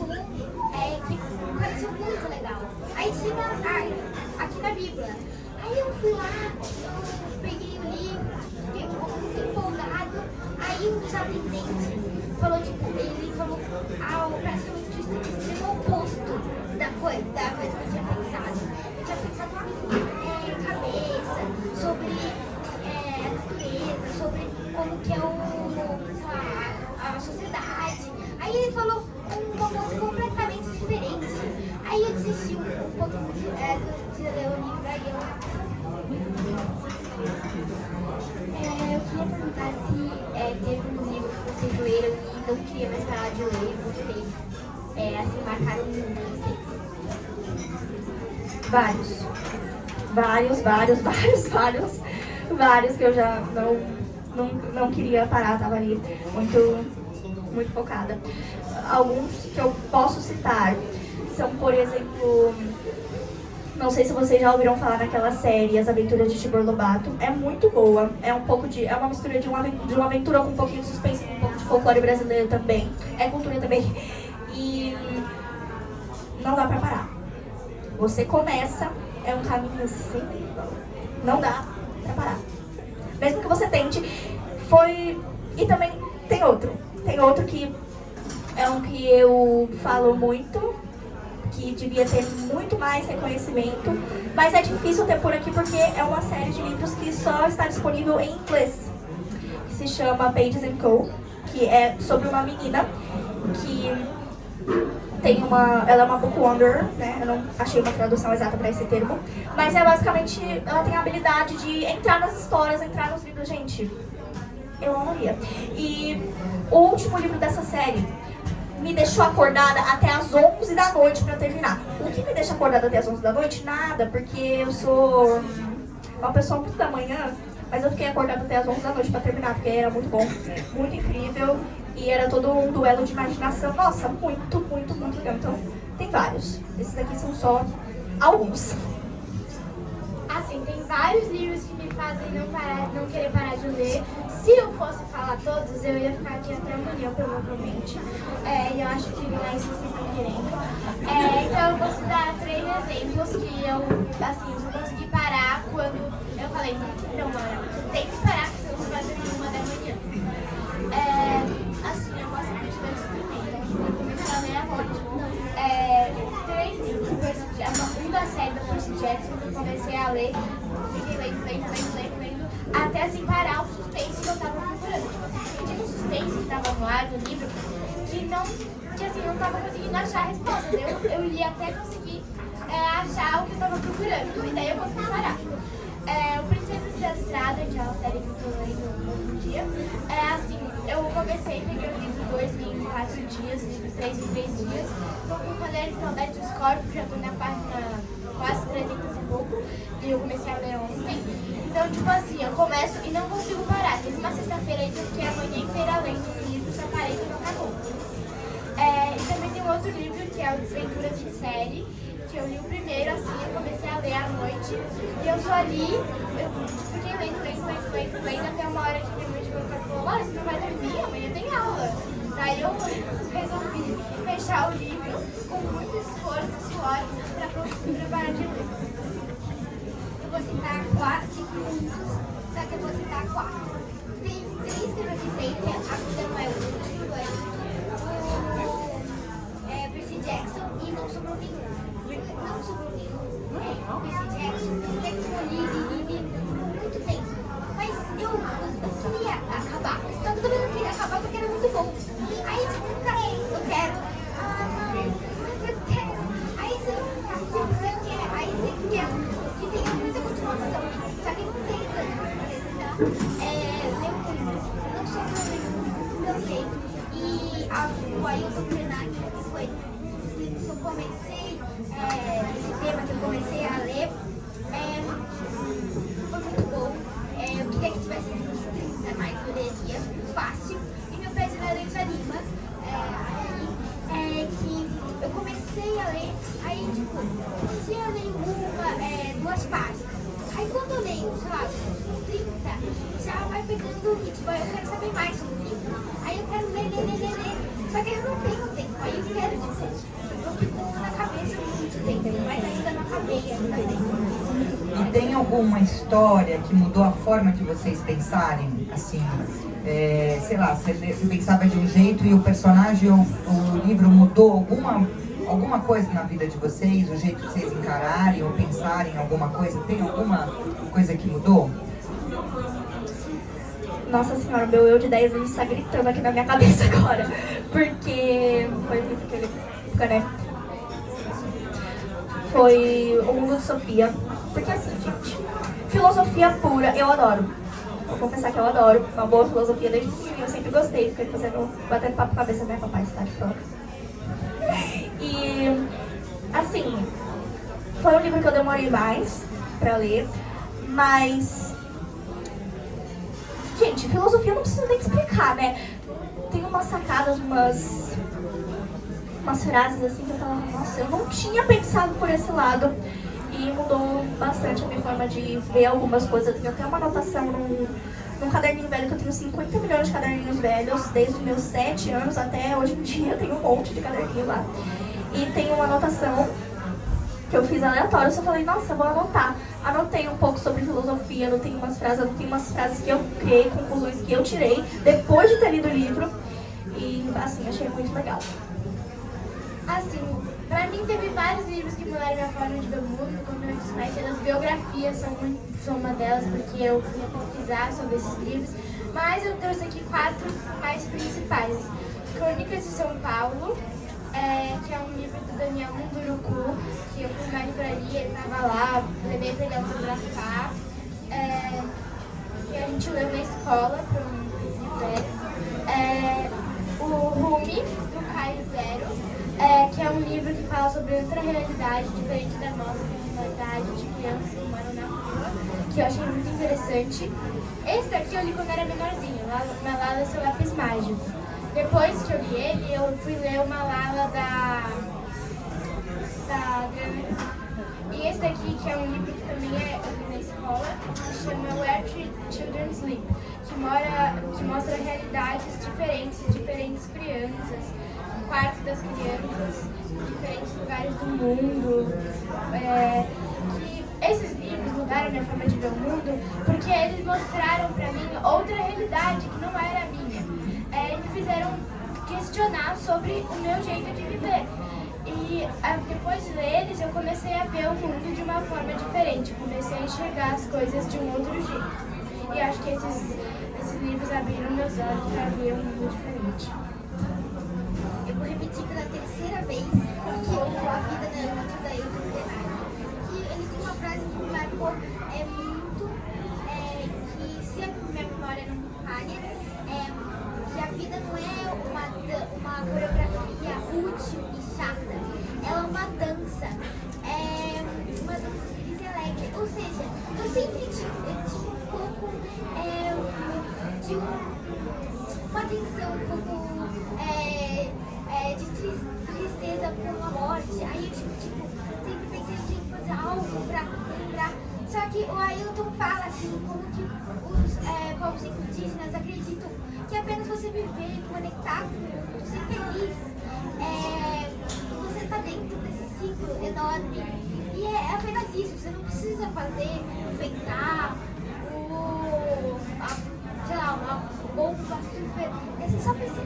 que pareceu muito legal. Aí tinha aqui na Bíblia. Aí eu fui lá, eu peguei o livro, fiquei muito empolgado. Aí os atendentes falou, tipo, ele falou praticamente o extremo oposto da coisa que eu tinha pensado. Eu tinha pensado sobre cabeça, sobre a natureza, sobre como que é a sociedade. Aí ele falou uma coisa completamente diferente. Aí eu desisti um pouco de ler o livro, aí eu queria perguntar se teve um livro que vocês leram e não queria mais parar de ler, vocês assim, marcaram muito vocês. Vários que eu já não queria parar, tava ali muito focada. Alguns que eu posso citar são, por exemplo, não sei se vocês já ouviram falar naquela série As Aventuras de Tibor Lobato. É muito boa, é uma mistura de uma aventura com um pouquinho de suspense, com um pouco de folclore brasileiro também, é cultura também, e não dá pra parar. Você começa, é um caminho assim, não dá pra parar. Mesmo que você tente, e também tem outro que é um que eu falo muito, que devia ter muito mais reconhecimento, mas é difícil ter por aqui porque é uma série de livros que só está disponível em inglês, que se chama Pages & Co., que é sobre uma menina que ela é uma book wanderer, né? Eu não achei uma tradução exata para esse termo, mas basicamente, ela tem a habilidade de entrar nas histórias, entrar nos livros, gente. Eu amaria. E o último livro dessa série me deixou acordada até as 11 da noite pra terminar. O que me deixa acordada até as 11 da noite? Nada, porque eu sou uma pessoa muito da manhã, mas eu fiquei acordada até as 11 da noite pra terminar, porque era muito bom, muito incrível, e era todo um duelo de imaginação. Nossa, muito legal. Então, tem vários. Esses aqui são só alguns. Assim, tem vários livros que me fazem não querer parar de ler. Se eu fosse falar todos, eu ia ficar aqui até amanhã, provavelmente. E eu acho que não é isso que vocês estão querendo. Então eu vou te dar 3 exemplos que eu só consegui parar quando eu falei, não, mano, tem que parar, porque senão você vai dormir 1 da manhã. Assim, eu gosto muito de experimento. Eu comecei a ler agora. 3 livros. Um da série da Percy Jackson, que eu comecei a ler, fiquei lendo, até assim parar o suspense que eu tava procurando. Tipo assim, tinha um suspense que tava no ar do livro que eu não tava conseguindo achar a resposta. Eu ia até conseguir achar o que eu tava procurando, e daí eu consegui parar. O Princesa Desastrada, que é uma série que eu tô lendo hoje em dia, assim, eu comecei, peguei o livro 2 em 4 dias, o livro 3 em 3 dias. Tô com Mulheres Maldades dos Corpos, já tô na página quase 300 e pouco, e eu comecei a ler ontem. Então, tipo assim, eu começo e não consigo parar. Teve uma sexta-feira aí que eu fiquei a manhã inteira lendo o livro, só parei e não acabou. E também tem um outro livro, que é o Desventuras em Série, que eu li o primeiro, assim, eu comecei a ler à noite, e eu só li, eu fiquei lendo até uma hora que minha mãe chegou e falou, olha, você não vai dormir, amanhã tem aula. Daí eu resolvi fechar o livro com muito esforço e suor para conseguir parar de ler. Eu vou citar 4 minutos, só que eu vou citar 4. Tem 3 que eu já citei, que a vida não é o último, Percy Jackson e Não Sobrou Nenhum. Percy Jackson eu li muito tempo, mas eu queria acabar, só que eu também não queria acabar porque era muito bom. Aí tipo, eu quero, eu quero, aí você quer, aí você quer, e tem muita continuação, só que não tem tanto, Não Sobrou Nenhum, também, e o Ailton Krenak, que foi que eu comecei, esse tema que eu comecei a ler, foi muito bom. Eu queria que tivesse uns 30 mais, poderia, fácil. E meu brasileiro desanima. Que eu comecei a ler, aí tipo, comecei a ler 2 páginas. Aí quando eu leio, sei lá, uns 30, já vai pegando o ritmo. Eu quero saber mais sobre o livro. Aí eu quero ler. Só que eu não tenho tempo. Aí eu quero, tipo, eu fico na cabeça muito tempo, mas ainda não acabei E tem alguma história que mudou a forma de vocês pensarem? Assim, sei lá, você pensava de um jeito e o personagem ou o livro mudou alguma coisa na vida de vocês, o jeito que vocês encararem ou pensarem em alguma coisa? Tem alguma coisa que mudou? Nossa senhora, meu eu de 10 anos está gritando aqui na minha cabeça agora. Porque foi aquele época, né? Foi O Mundo de Sofia. Porque assim, gente, filosofia pura, eu adoro. Vou confessar que eu adoro uma boa filosofia desde pequenininha, eu sempre gostei. Fiquei batendo papo cabeça, né, papai? Você tá de prova. E, assim, foi um livro que eu demorei mais pra ler, mas... Gente, filosofia não precisa nem explicar, né? Tem umas sacadas, umas frases assim que eu falava, nossa, eu não tinha pensado por esse lado. E mudou bastante a minha forma de ver algumas coisas. Eu tenho até uma anotação num caderninho velho, que eu tenho 50 milhões de caderninhos velhos, desde os meus 7 anos até hoje em dia, eu tenho um monte de caderninho lá. E tem uma anotação que eu fiz aleatória, eu só falei, nossa, vou anotar. Anotei um pouco sobre filosofia, anotei umas frases que eu criei, conclusões que eu tirei depois de ter lido o livro. E, assim, achei muito legal. Assim, pra mim teve vários livros que mudaram minha forma de ver o mundo, como eu disse mais cedo, as biografias são uma delas, porque eu ia pesquisar sobre esses livros. Mas eu trouxe aqui 4 mais principais. Crônicas de São Paulo, que é um livro do Daniel Munduruku, que eu fui na livraria, ele estava lá, levei para ele autografar, que a gente leu na escola, para um velho. O Rumi, do Caio Zero, que é um livro que fala sobre outra realidade, diferente da nossa realidade de crianças que moram na rua, que eu achei muito interessante. Esse daqui eu li quando era menorzinho, Malala Seu Lápis Mágico. Depois que eu li ele, eu fui ler o Malala da Adriana. E esse daqui, que é um livro que também eu li na escola, que chama Where Children Sleep, que mostra realidades diferentes de diferentes crianças, quartos das crianças, diferentes lugares do mundo. Que esses livros mudaram minha forma de ver o mundo, porque eles mostraram pra mim outra realidade que não era a minha. Me fizeram questionar sobre o meu jeito de viver. E depois de ler eles, eu comecei a ver o mundo de uma forma diferente. Comecei a enxergar as coisas de um outro jeito. E acho que esses livros abriram meus olhos para ver um mundo diferente. Eu vou repetir pela terceira vez, porque a vida da Elton da Elton Renata, que ele tem uma frase que me marcou muito, que se a minha memória não me falha, que a vida não é uma coreografia útil e chata, ela é uma dança feliz e alegre. Ou seja, eu sempre tive um pouco de uma tensão, um pouco de tristeza com a morte. Aí eu sempre pensei que tinha que fazer algo pra lembrar. Só que o Ailton fala assim, como que os povos indígenas acreditam que apenas você viver e conectar com o mundo, ser feliz, você está dentro desse ciclo enorme. E é apenas isso, você não precisa fazer, inventar, sei lá, uma bomba super. Você só precisa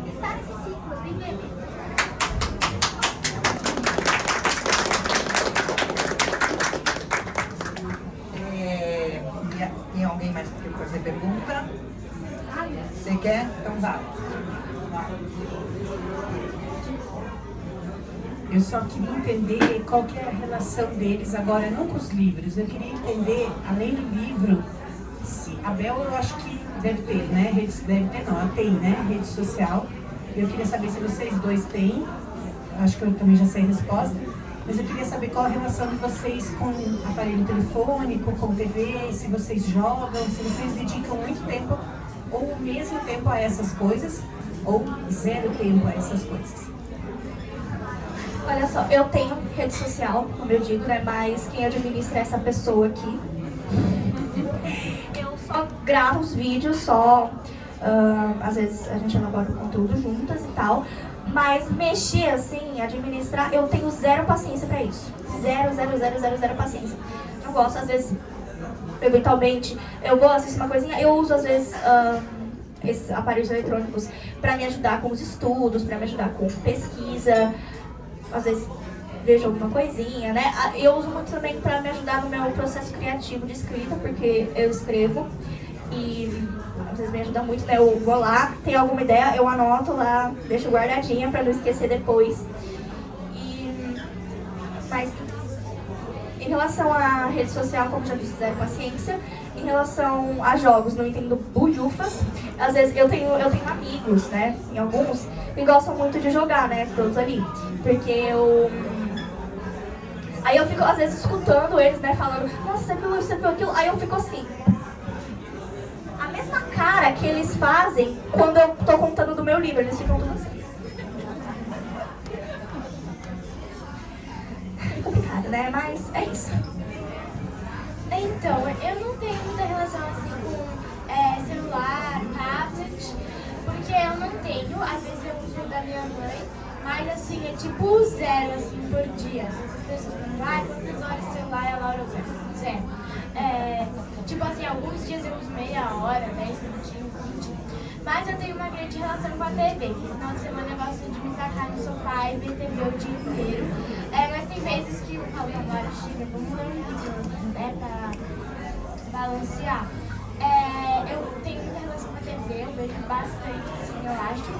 estar nesse ciclo, viver mesmo. Tem alguém mais que quer fazer pergunta? Você quer? Então vai. Eu só queria entender qual que é a relação deles agora, não com os livros. Eu queria entender, além do livro, se a Bel, eu acho que deve ter, né? Ela tem, né? Rede social. Eu queria saber se vocês dois têm. Acho que eu também já sei a resposta. Mas eu queria saber qual a relação de vocês com aparelho telefônico, com TV, se vocês jogam, se vocês dedicam muito tempo ou o mesmo tempo a essas coisas, ou zero tempo a essas coisas. Olha só, eu tenho rede social, como eu digo, né? Mas quem administra é essa pessoa aqui. Eu só gravo os vídeos, às vezes a gente elabora o conteúdo juntas e tal. Mas mexer assim, administrar, eu tenho zero paciência pra isso. Zero paciência. Não gosto, às vezes, eventualmente, eu vou assistir uma coisinha, eu uso às vezes esses aparelhos eletrônicos para me ajudar com os estudos, para me ajudar com pesquisa. Às vezes vejo alguma coisinha, né? Eu uso muito também para me ajudar no meu processo criativo de escrita, porque eu escrevo e às vezes me ajuda muito, né? Eu vou lá, tenho alguma ideia, eu anoto lá, deixo guardadinha para não esquecer depois. Mas em relação à rede social, como já disse, zero paciência. Em relação a jogos, não entendo bulhufas. Às vezes eu tenho amigos, né? Em alguns, que gostam muito de jogar, né? Todos ali. Porque aí eu fico, às vezes, escutando eles, né? Falando, nossa, você viu isso, você viu aquilo? Aí eu fico assim. A mesma cara que eles fazem quando eu tô contando do meu livro. Eles ficam tudo assim. Né? Mas é isso. Então, eu não tenho muita relação assim com celular, tablet, porque eu não tenho, às vezes eu uso da minha mãe, mas assim, é tipo 0 assim, por dia. Às vezes as pessoas perguntam, quantas horas de celular a Laura usa? 0. Tipo assim, alguns dias eu uso meia hora, 10 minutinhos, 20. Mas eu tenho uma grande relação com a TV. No final de semana eu gosto de me tacar no sofá e ver TV o dia inteiro. Mas tem vezes que eu falo, não, Laura, chega, vamos ler um livro, né, pra balancear. Eu tenho muita relação com a TV, eu vejo bastante, assim, eu acho.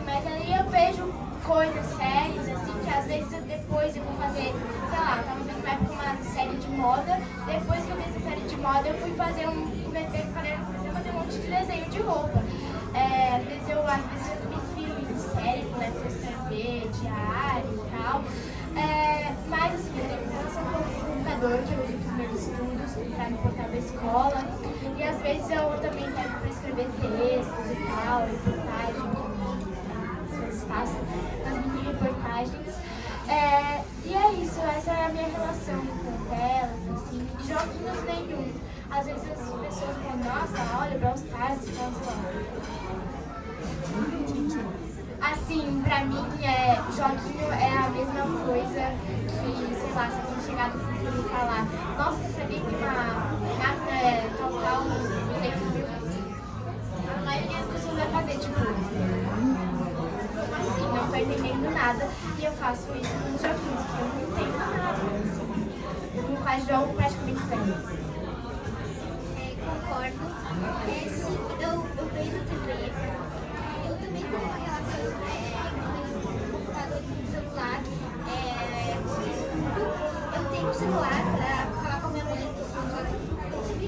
Mas aí eu vejo coisas, séries, assim, que às vezes depois eu vou fazer, sei lá, eu tava vendo uma época uma série de moda, depois que eu vi essa série de moda, eu fui fazer comecei a fazer um monte de desenho de roupa. Às vezes eu me infiro em série, começo a escrever, diário e tal. Mas assim, eu tenho relação com o computador que eu uso para os meus estudos, para me portar da escola. E às vezes eu também pego para escrever textos e tal, reportagem, que às vezes faço nas mini reportagens. E é isso, essa é a minha relação com telas, assim, joguinhos nenhum. Às vezes as pessoas falam, nossa, olha, Brawl Stars, assim, pra mim, joguinho é a mesma coisa que, sei lá, se alguém chegar no futuro e falar, nossa, você sabia que uma máquina tal, a maioria das pessoas vai fazer, tipo, assim, não tô entendendo nada, e eu faço isso nos joguinhos, que eu não entendo nada, assim, eu não faço jogo praticamente sempre. Concordo. Sim, eu vejo TV. Eu também tenho uma relação com o computador e com o celular. De estudo. Eu tenho um celular para falar com a minha mãe no YouTube.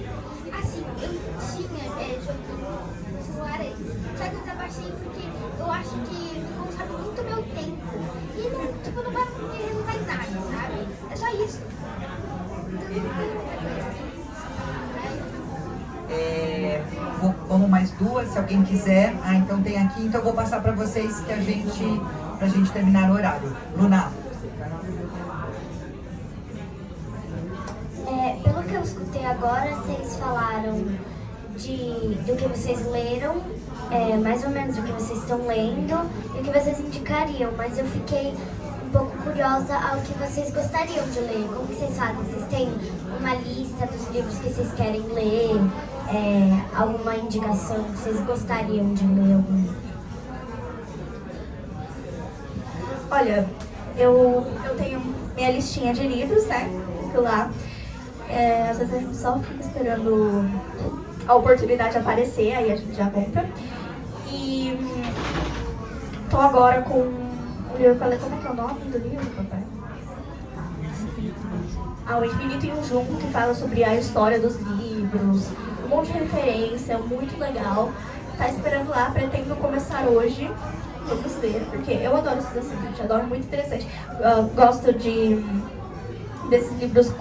Assim, eu tinha joguinho no celular antes. Só que eu desabaixei porque eu acho que consome muito meu tempo. E não vai resultar em nada, sabe? É só isso. Vamos mais duas, se alguém quiser. Então tem aqui, então eu vou passar para vocês pra gente terminar o horário. Luna. Pelo que eu escutei agora, vocês falaram do que vocês leram, mais ou menos do que vocês estão lendo e o que vocês indicariam, mas eu fiquei um pouco curiosa ao que vocês gostariam de ler. Como que vocês fazem? Vocês têm uma lista dos livros que vocês querem ler? Alguma indicação que vocês gostariam de ler? Algum? Olha, eu tenho minha listinha de livros, né? Fico lá. Às vezes a gente só fica esperando a oportunidade aparecer, aí a gente já compra. E tô agora com um livro, falei, como é que é o nome do livro, papai? O Infinito e um Junco, que fala sobre a história dos livros, um monte de referência, muito legal. Tá esperando lá, pretendo começar hoje. Vamos ler, porque eu adoro esses assuntos, adoro, muito interessante. Gosto desses livros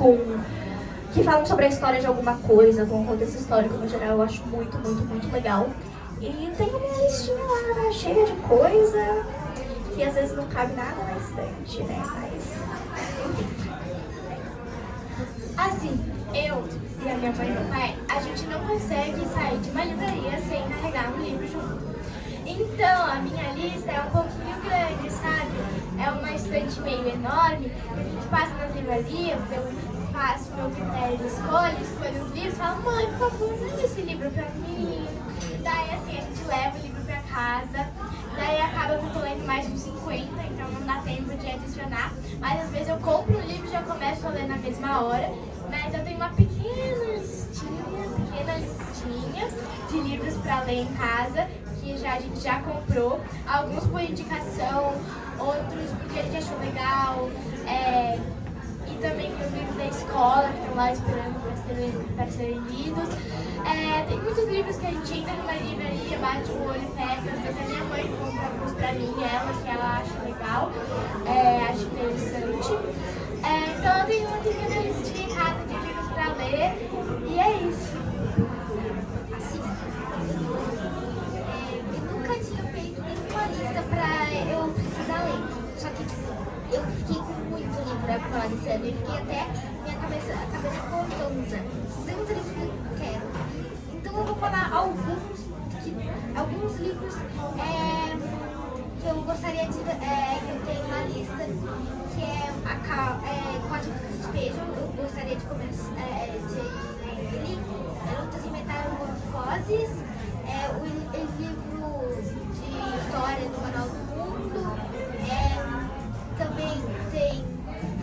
que falam sobre a história de alguma coisa, com um contexto histórico no geral, eu acho muito, muito, muito legal. E tenho minha listinha lá, né, cheia de coisa, que às vezes não cabe nada na estante, né? Mas, enfim. Assim, eu e a minha mãe e meu pai, a gente não consegue sair de uma livraria sem carregar um livro junto. Então, a minha lista é um pouquinho grande, sabe? É uma estante meio enorme, a gente passa nas livrarias, eu faço meu critério de escolho os livros, falo, mãe, por favor, lê esse livro pra mim. Daí assim, a gente leva o livro pra casa, daí acaba que eu tô lendo mais uns 50, então não dá tempo de adicionar. Mas às vezes eu compro o livro e já começo a ler na mesma hora. Mas eu tenho uma pequena listinha de livros pra ler em casa, que a gente já comprou. Alguns por indicação, outros porque a gente achou legal. E também tem os livros da escola que estão lá esperando para serem lidos. Tem muitos livros que a gente entra numa livraria, bate o olho e pega. Às vezes a minha mãe compra alguns pra mim, que ela acha legal, acha interessante. Então eu tenho uma pequena listinha em casa de livros pra ler e é isso. Assim, eu nunca tinha feito nenhuma lista pra eu precisar ler. Só que, tipo, eu fiquei com muito livro pra falar desse ano. Eu fiquei até minha cabeça confusa. Tanto livro que eu quero. Então eu vou falar alguns livros que eu gostaria de. Que eu tenho na lista, que é Código de Despejo. Eu gostaria de começar de ler ele. Lutas e Metamorfoses. O livro de história do Manual do Mundo. Também tem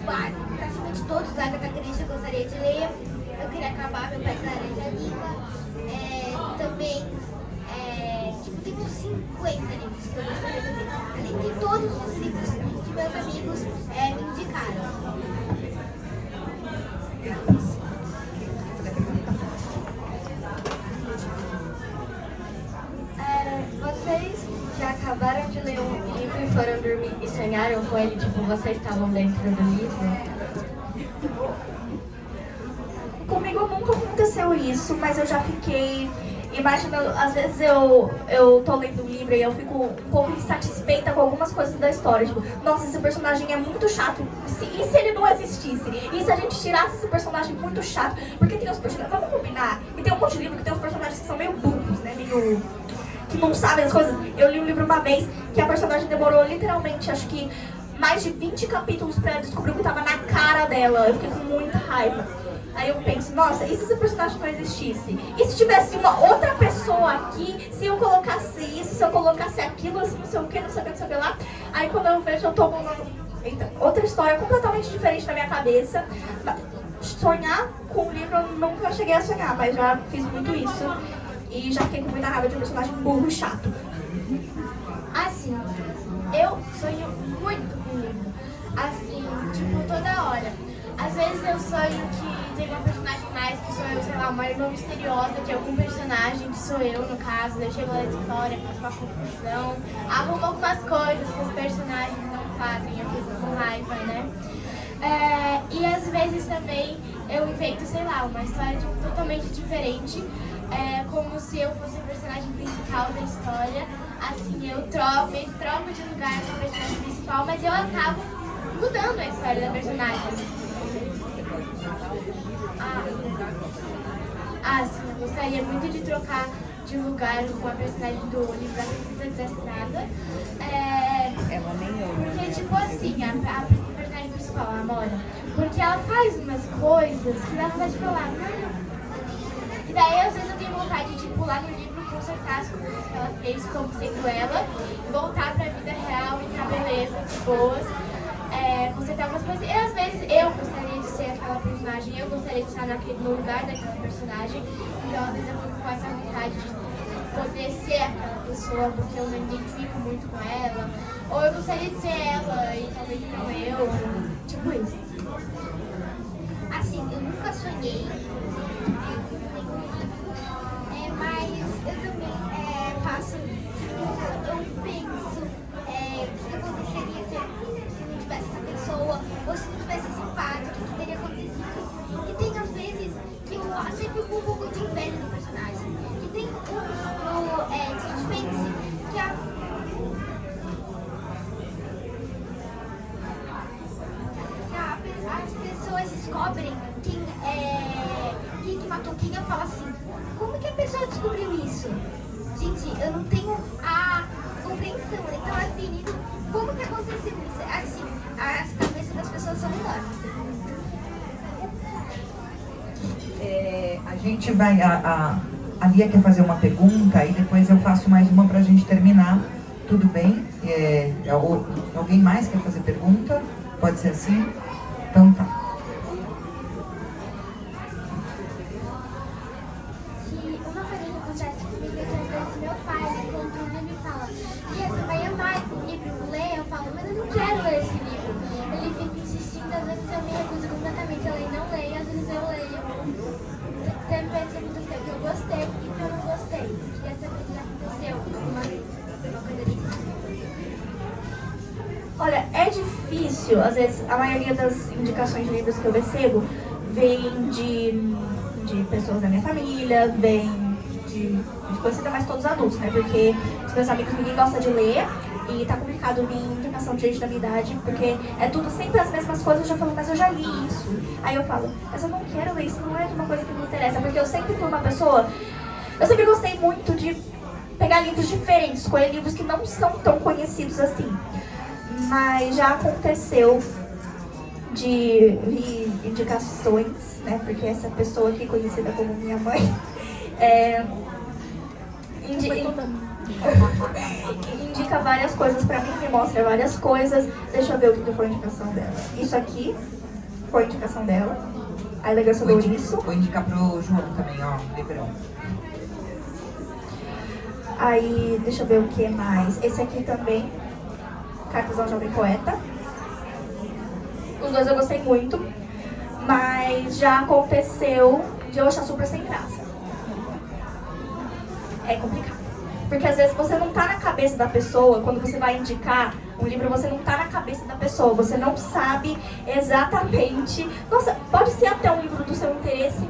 praticamente todos da Agatha Christie eu gostaria de ler. Eu queria acabar Meu Pé de Laranja Lima. Também, tem uns 50 livros que eu gostaria de ler. Além de todos os livros que meus amigos me indicaram. Vocês já acabaram de ler um livro e foram dormir e sonharam com ele, tipo, vocês estavam dentro do livro? Comigo nunca aconteceu isso, mas eu já fiquei imaginando, às vezes eu tô lendo um livro e eu fico um pouco insatisfeita com algumas coisas da história, tipo, nossa, esse personagem é muito chato, e se ele não existisse? E se a gente tirasse esse personagem muito chato? Porque tem os personagens, vamos combinar, e tem um monte de livro que tem os personagens que são meio burros, né, meio... que não sabem as coisas. Eu li um livro uma vez que a personagem demorou literalmente, acho que mais de 20 capítulos pra ela descobrir o que tava na cara dela. Eu fiquei com muita raiva. Aí eu penso, nossa, e se esse personagem não existisse? E se tivesse uma outra pessoa aqui, se eu colocasse isso, se eu colocasse aquilo, assim, não sei o que, não sei o que lá. Aí quando eu vejo, eu tô com outra história completamente diferente na minha cabeça. Sonhar com o livro, eu nunca cheguei a sonhar, mas já fiz muito isso. E já fiquei com muita raiva de um personagem burro e chato. Assim, eu sonho muito com livro. Assim, tipo, toda hora. Às vezes eu sonho que tem uma personagem mais que sou eu, sei lá, uma irmã misteriosa de algum personagem que sou eu, no caso. Eu chego na história, faço uma confusão, arrumo algumas coisas que os personagens não fazem, eu fico com raiva, né? E às vezes também eu invento, sei lá, uma história totalmente diferente. Como se eu fosse o personagem principal da história. Assim, eu troco de lugar com o personagem principal, mas eu acabo mudando a história da personagem. Sim, eu gostaria muito de trocar de lugar com a personagem do livro A Princesa Desastrada. Porque, tipo assim, a personagem principal, a Amora, porque ela faz umas coisas que dá vontade de falar, e daí, às vezes, eu tenho vontade de pular no livro, consertar as coisas que ela fez como sendo ela, voltar pra vida real e pra beleza, de boas, consertar algumas coisas. E, às vezes, eu gostaria de ser aquela personagem, eu gostaria de estar no lugar daquela personagem. Então, às vezes, eu fico com essa vontade de poder ser aquela pessoa, porque eu me identifico muito com ela. Ou eu gostaria de ser ela e talvez não eu, tipo isso. Assim, eu nunca sonhei. Mas eu também faço, eu penso o que aconteceria se não tivesse essa pessoa, ou se não tivesse esse fato, o que teria acontecido. E tem às vezes que eu sempre fico um pouco de inveja do personagem. E tem no suspense que as pessoas descobrem quem que matou quem. Eu falo assim, como que a pessoa descobriu isso? Gente, eu não tenho a compreensão. Então, assim, como que aconteceu isso? Assim, as cabeças das pessoas são enormes. A gente vai... A Lia quer fazer uma pergunta e depois eu faço mais uma pra gente terminar. Tudo bem? Alguém mais quer fazer pergunta? Pode ser assim? Então tá. Que uma coisa que acontece comigo é que às vezes meu pai me conta um livro e fala: Lia, você vai amar esse livro, ler? Eu falo: mas eu não quero ler esse livro. Ele fica insistindo, às vezes eu me recuso completamente a ler e não leio, às vezes eu leio. Tem vezes que aconteceu que eu gostei e que eu não gostei. Queria saber se já aconteceu alguma vez, uma coisa desse tipo. Olha, é difícil, às vezes, a maioria das indicações de livros que eu recebo vem de pessoas da minha família, vem de conhecida, mas todos adultos, né? Porque os meus amigos, ninguém gosta de ler e tá complicado vir indicação de gente da minha idade, porque é tudo sempre as mesmas coisas. Eu já falo, mas eu já li isso. Aí eu falo, mas eu não quero ler, isso não é uma coisa que me interessa, porque eu sempre fui uma pessoa, eu sempre gostei muito de pegar livros diferentes, escolher livros que não são tão conhecidos assim. Mas já aconteceu de indicações, né? Porque essa pessoa aqui, conhecida como minha mãe, indica várias coisas pra mim, me mostra várias coisas. Deixa eu ver o que foi a indicação dela. Isso aqui foi a indicação dela. Aí ela gostou disso. Vou indicar pro João também, ó, livrão. Aí, deixa eu ver o que mais. Esse aqui também. Cartas ao Jovem Poeta. Os dois eu gostei muito, mas já aconteceu de eu achar super sem graça. É complicado. Porque às vezes você não tá na cabeça da pessoa, quando você vai indicar um livro, você não tá na cabeça da pessoa, você não sabe exatamente. Nossa, pode ser até um livro do seu interesse,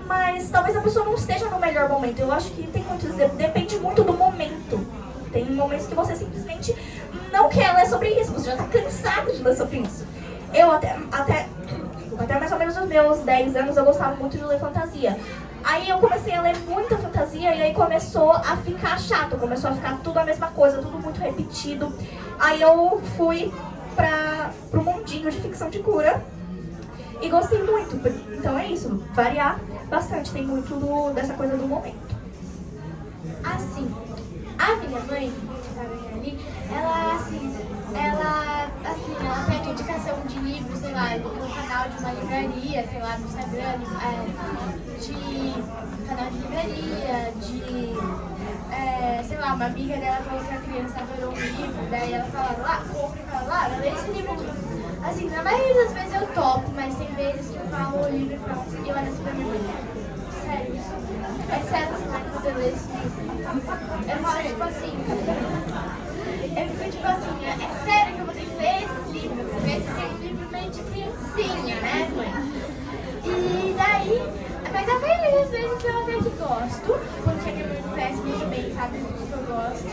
mas talvez a pessoa não esteja no melhor momento. Eu acho que tem muitos, depende muito do momento. Tem momentos que você simplesmente não quer ler sobre isso, você já tá cansado de ler sobre isso. Eu até mais ou menos os meus 10 anos eu gostava muito de ler fantasia. Aí eu comecei a ler muita fantasia e aí começou a ficar chato, começou a ficar tudo a mesma coisa, tudo muito repetido. Aí eu fui pro mundinho de ficção de cura e gostei muito. Então é isso, variar bastante, tem muito dessa coisa do momento. Assim, a minha mãe, que tá bem ali, ela pede indicação de livros, sei lá, no canal de uma livraria, sei lá, no Instagram, de canal de livraria, sei lá, uma amiga dela falou que a criança adorou um livro, daí ela fala, compra e fala, Laura, lê esse livro aqui. Assim, na maioria das vezes eu topo, mas tem vezes que eu falo o livro e falo assim, e olha assim pra minha mãe, sério, é sério que você vai poder ler esse livro? Eu falo tipo assim, eu fico tipo assim, é sério que eu vou ter que ler esse livro? Porque esse é um livro meio de criancinha, né, mãe? E daí, mas a maioria das vezes eu até que gosto, porque a minha mãe me conhece muito bem, sabe do que eu gosto.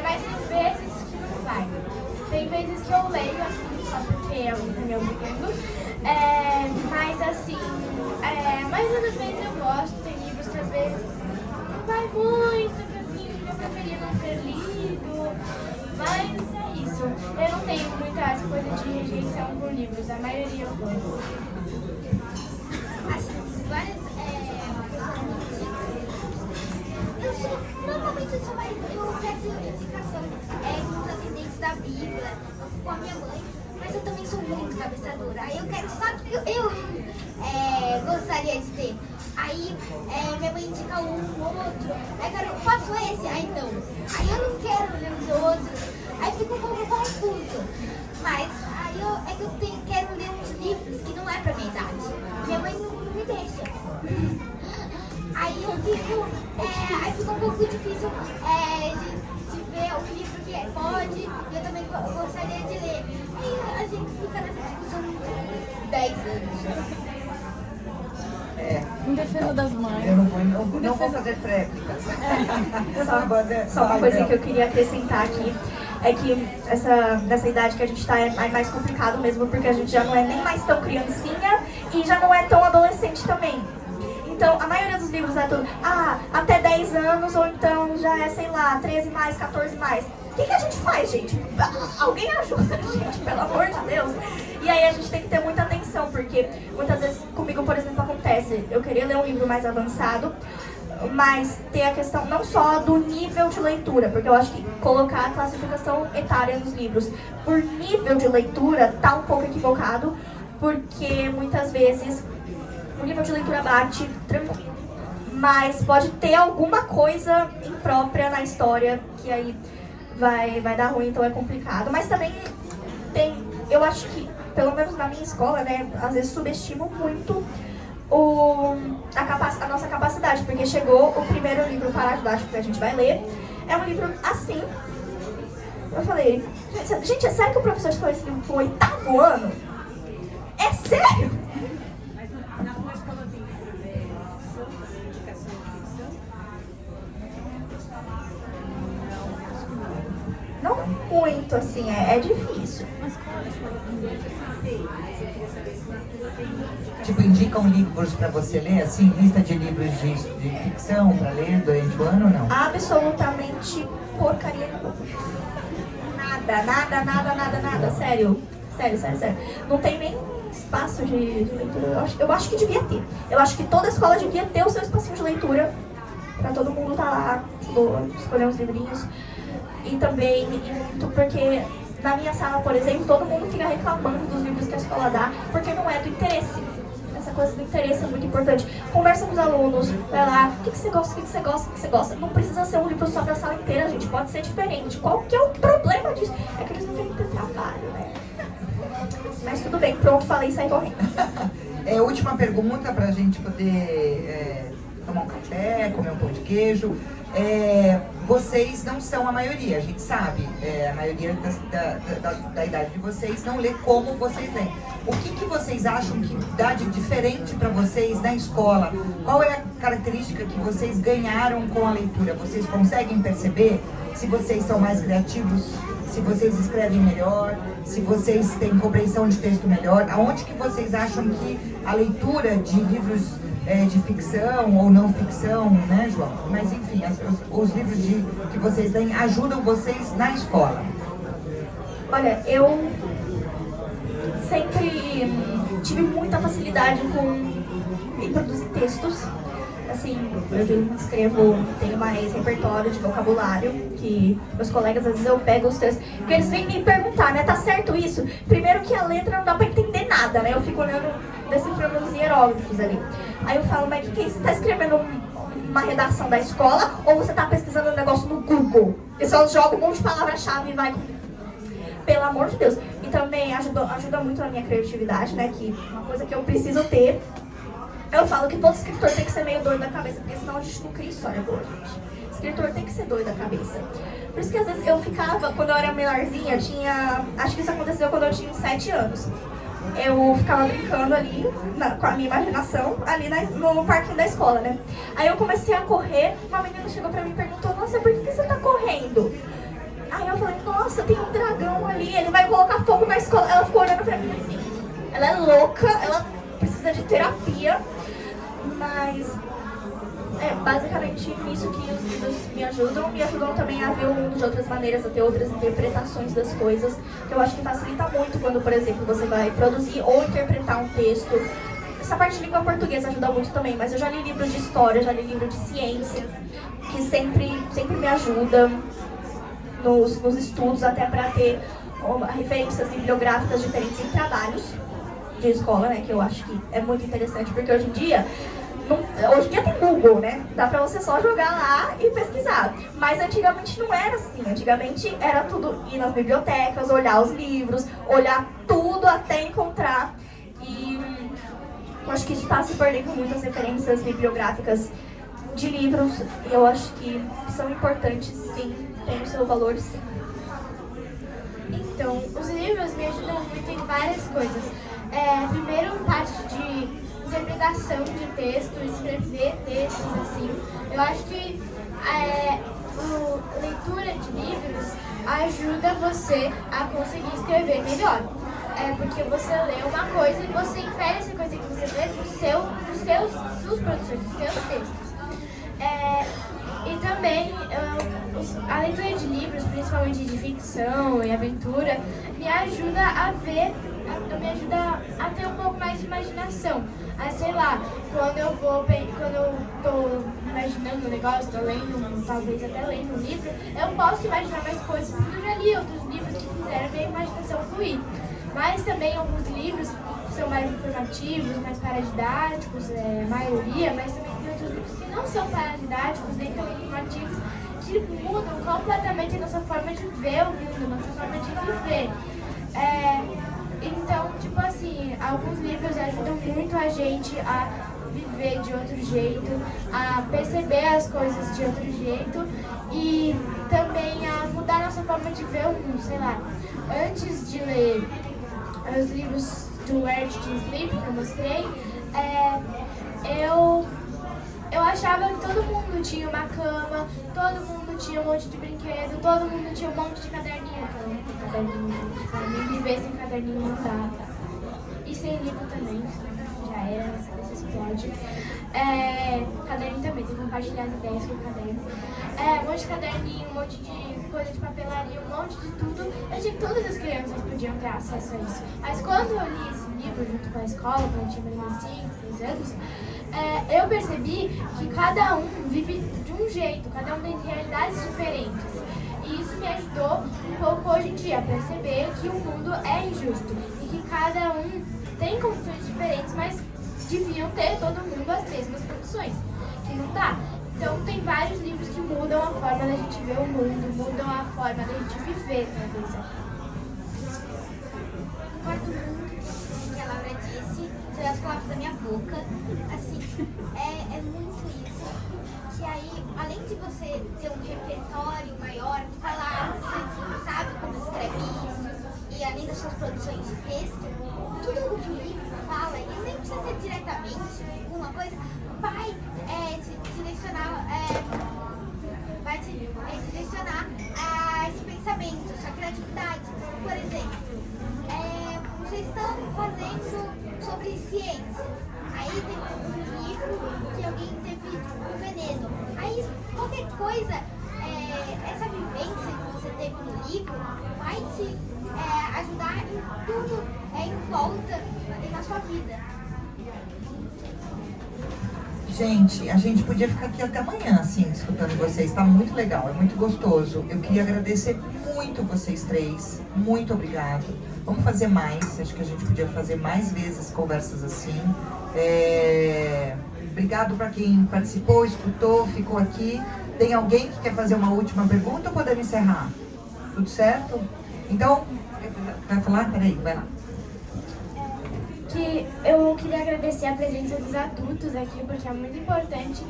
Mas tem vezes que não vai. Tem vezes que eu leio, assim, só porque alguém tá me obrigando. Mas assim, a maioria das vezes eu gosto, tem livros que às vezes não vai muito, que assim, eu preferia não ter lido. Mas é isso. Eu não tenho muita essa coisa de rejeição por livros, a maioria eu gosto. Assim, várias normalmente eu peço indicações com os atendentes da Bíblia, com a minha mãe, mas eu também sou muito cabeçadora. Aí eu quero só que eu gostaria de ter. Aí minha mãe indica um outro, aí eu quero, posso esse? Aí não. Aí eu não quero ler os outros, aí fica um pouco confuso. Mas aí eu quero ler uns livros que não é pra minha idade. Minha mãe não me deixa. Aí eu fico, aí fica um pouco difícil de ver o livro que pode, e eu também gostaria de ler. Aí a gente fica nessa discussão de 10 anos. Em defesa das mães. Eu não vou fazer tréplicas. Só uma coisa que eu queria acrescentar aqui é que nessa idade que a gente tá é mais complicado mesmo, porque a gente já não é nem mais tão criancinha e já não é tão adolescente também. Então, a maioria dos livros é tudo, até 10 anos, ou então já é, sei lá, 13 mais, 14 mais. O que a gente faz, gente? Alguém ajuda a gente, pelo amor de Deus. E aí a gente tem que ter muita atenção, porque muitas vezes comigo, por exemplo, acontece, eu queria ler um livro mais avançado, mas ter a questão não só do nível de leitura, porque eu acho que colocar a classificação etária nos livros por nível de leitura tá um pouco equivocado, porque muitas vezes o nível de leitura bate tranquilo, mas pode ter alguma coisa imprópria na história que aí vai dar ruim, então é complicado. Mas também eu acho que, pelo menos na minha escola, né, às vezes subestimam muito a nossa capacidade, porque chegou o primeiro livro paradidático que a gente vai ler, é um livro assim. Eu falei, gente, é sério que o professor escolheu esse livro pro 8º ano? É sério? Mas na tua escola tem indicação de ficção? Não muito, assim, é difícil. Tipo, indicam livros pra você ler, assim, lista de livros de ficção pra ler durante o ano ou não? Absolutamente porcaria nenhuma. Nada, sério. Não tem nem espaço de leitura. Eu acho que devia ter. Eu acho que toda escola devia ter o seu espacinho de leitura pra todo mundo tá lá, escolher uns livrinhos. E também, muito porque na minha sala, por exemplo, todo mundo fica reclamando dos livros que a escola dá, porque não é do interesse. Essa coisa do interesse é muito importante. Conversa com os alunos, vai lá, o que você gosta, o que você gosta. Não precisa ser um livro só pra sala inteira, gente, pode ser diferente. Qual que é o problema disso? É que eles não querem ter trabalho, né? Mas tudo bem, pronto, falei e saí correndo. Última pergunta pra gente poder tomar um café, comer um pão de queijo. Vocês não são a maioria, a gente sabe. A maioria da idade de vocês não lê como vocês leem. O que vocês acham que dá de diferente para vocês na escola? Qual é a característica que vocês ganharam com a leitura? Vocês conseguem perceber se vocês são mais criativos? Se vocês escrevem melhor? Se vocês têm compreensão de texto melhor? Aonde que vocês acham que a leitura de livros de ficção ou não ficção, né, João? Mas enfim, os livros que vocês leem ajudam vocês na escola? Olha, eu sempre tive muita facilidade em produzir textos. Assim, eu escrevo, tenho mais repertório de vocabulário, que meus colegas, às vezes eu pego os textos, porque eles vêm me perguntar, né, tá certo isso? Primeiro que a letra não dá pra entender nada, né, eu fico olhando, decifrando os hieróglifos ali. Aí eu falo, mas o que é isso? Você tá escrevendo uma redação da escola ou você tá pesquisando um negócio no Google? E só joga um monte de palavra-chave e vai... Pelo amor de Deus. E também ajuda muito na minha criatividade, né, que uma coisa que eu preciso ter. Eu falo que todo escritor tem que ser meio doido da cabeça, porque senão a gente não cria história boa, gente. Escritor tem que ser doido da cabeça. Por isso que às vezes eu ficava, quando eu era menorzinha, acho que isso aconteceu quando eu tinha uns 7 anos. Eu ficava brincando ali, com a minha imaginação, ali no parquinho da escola, né? Aí eu comecei a correr, uma menina chegou pra mim e perguntou, nossa, por que você tá correndo? Aí eu falei, nossa, tem um dragão ali, ele vai colocar fogo na escola. Ela ficou olhando pra mim assim, ela é louca, ela precisa de terapia. Mas basicamente nisso que os livros me ajudam também a ver o mundo de outras maneiras, a ter outras interpretações das coisas, que eu acho que facilita muito quando, por exemplo, você vai produzir ou interpretar um texto. Essa parte de língua portuguesa ajuda muito também, mas eu já li livros de história, já li livro de ciência, que sempre me ajuda nos estudos, até para ter referências bibliográficas diferentes em trabalhos de escola, né, que eu acho que é muito interessante, porque hoje em dia tem Google, né, dá pra você só jogar lá e pesquisar, mas antigamente não era assim, antigamente era tudo ir nas bibliotecas, olhar os livros, olhar tudo até encontrar, e eu acho que isso tá se perdendo muitas referências bibliográficas de livros, e eu acho que são importantes sim, tem o seu valor sim. Então, os livros me ajudam muito em várias coisas. Primeiro, parte de interpretação de texto, escrever textos, assim. Eu acho que a leitura de livros ajuda você a conseguir escrever melhor. Porque você lê uma coisa e você infere essa coisa que você lê nos suas produções, nos seus textos. E também a leitura de livros, principalmente de ficção e aventura, me ajuda a ver me ajuda a ter um pouco mais de imaginação. Aí, sei lá, quando eu tô imaginando um negócio, tô lendo, talvez até lendo um livro, eu posso imaginar mais coisas, porque eu já li outros livros que fizeram minha imaginação fluir. Mas também alguns livros são mais informativos, mais paradidáticos, a maioria, mas também tem outros livros que não são paradidáticos, nem tão informativos, que mudam completamente a nossa forma de ver o mundo, a nossa forma de viver. Então, tipo assim, alguns livros ajudam muito a gente a viver de outro jeito, a perceber as coisas de outro jeito e também a mudar a nossa forma de ver o mundo, sei lá. Antes de ler os livros do Where Did You Sleep, que eu mostrei, eu achava que todo mundo tinha uma cama, todo mundo tinha um monte de brinquedo, todo mundo tinha um monte de caderninho. Nem viver sem caderninho não dá. E sem livro também, já era, você explode. Caderninho também, tem que compartilhar as ideias com o caderno. Um monte de caderninho, um monte de coisa de papelaria, um monte de tudo. Eu achei que todas as crianças podiam ter acesso a isso. Mas quando eu li esse livro junto com a escola, quando eu tinha mais 5, 6 anos, eu percebi que cada um vive de um jeito, cada um tem realidades diferentes. E isso me ajudou um pouco hoje em dia a perceber que o mundo é injusto e que cada um tem condições diferentes, mas deviam ter todo mundo as mesmas condições, que não dá. Então tem vários livros que mudam a forma da gente ver o mundo, mudam a forma da gente viver, talvez. Concordo muito com o que a Laura disse, tirou as palavras da minha boca. Assim, é muito isso. Que aí, além de você ter um repertório maior, tu vai lá, você sabe como escreve isso, e além das suas produções de texto, tudo o que o livro fala, e nem precisa ser diretamente alguma coisa, vai te direcionar, a esse pensamento, a sua criatividade. Por exemplo, vocês estão fazendo sobre ciência. Aí tem um livro que alguém teve um veneno. Aí qualquer coisa, essa vivência que você teve no livro vai te ajudar em tudo, em volta e na sua vida. Gente, a gente podia ficar aqui até amanhã, assim, escutando vocês. Tá muito legal, é muito gostoso. Eu queria agradecer muito vocês três. Muito obrigado. Vamos fazer mais. Acho que a gente podia fazer mais vezes conversas assim. Obrigado para quem participou, escutou, ficou aqui. Tem alguém que quer fazer uma última pergunta ou podemos encerrar? Tudo certo? Então, vai falar? Peraí, vai lá. Que eu queria agradecer a presença dos adultos aqui, porque é muito importante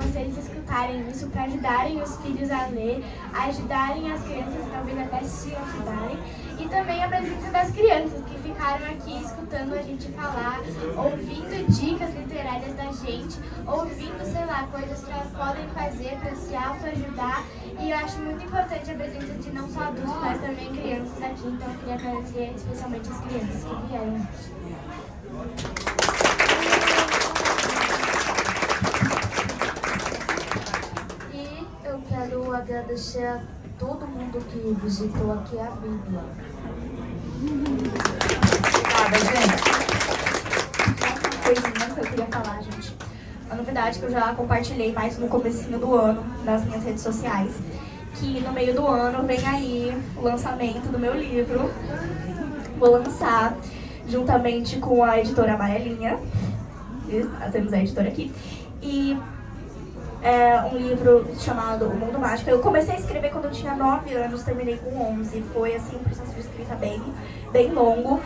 vocês escutarem isso para ajudarem os filhos a ler, ajudarem as crianças e talvez até se ajudarem. E também a presença das crianças que ficaram aqui escutando a gente falar, ouvindo dicas literárias da gente, ouvindo, sei lá, coisas que elas podem fazer para se autoajudar. E eu acho muito importante a presença de não só adultos, mas também crianças aqui. Então eu queria agradecer especialmente as crianças que vieram. E eu quero agradecer a todo mundo que visitou aqui a Bíblia. Obrigada, gente. Uma coisinha que eu queria falar, gente. Uma novidade que eu já compartilhei mais no comecinho do ano nas minhas redes sociais. Que no meio do ano vem aí o lançamento do meu livro. Vou lançar juntamente com a editora Amarelinha. Nós temos a editora aqui. E é um livro chamado O Mundo Mágico. Eu comecei a escrever quando eu tinha 9 anos, terminei com 11. Foi assim um processo de escrita bem longo.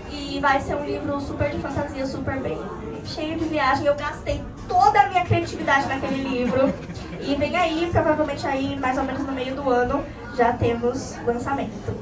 E vai ser um livro super de fantasia, super bem cheio de viagem. Eu gastei toda a minha criatividade naquele livro. E vem aí, provavelmente aí, mais ou menos no meio do ano, já temos lançamento.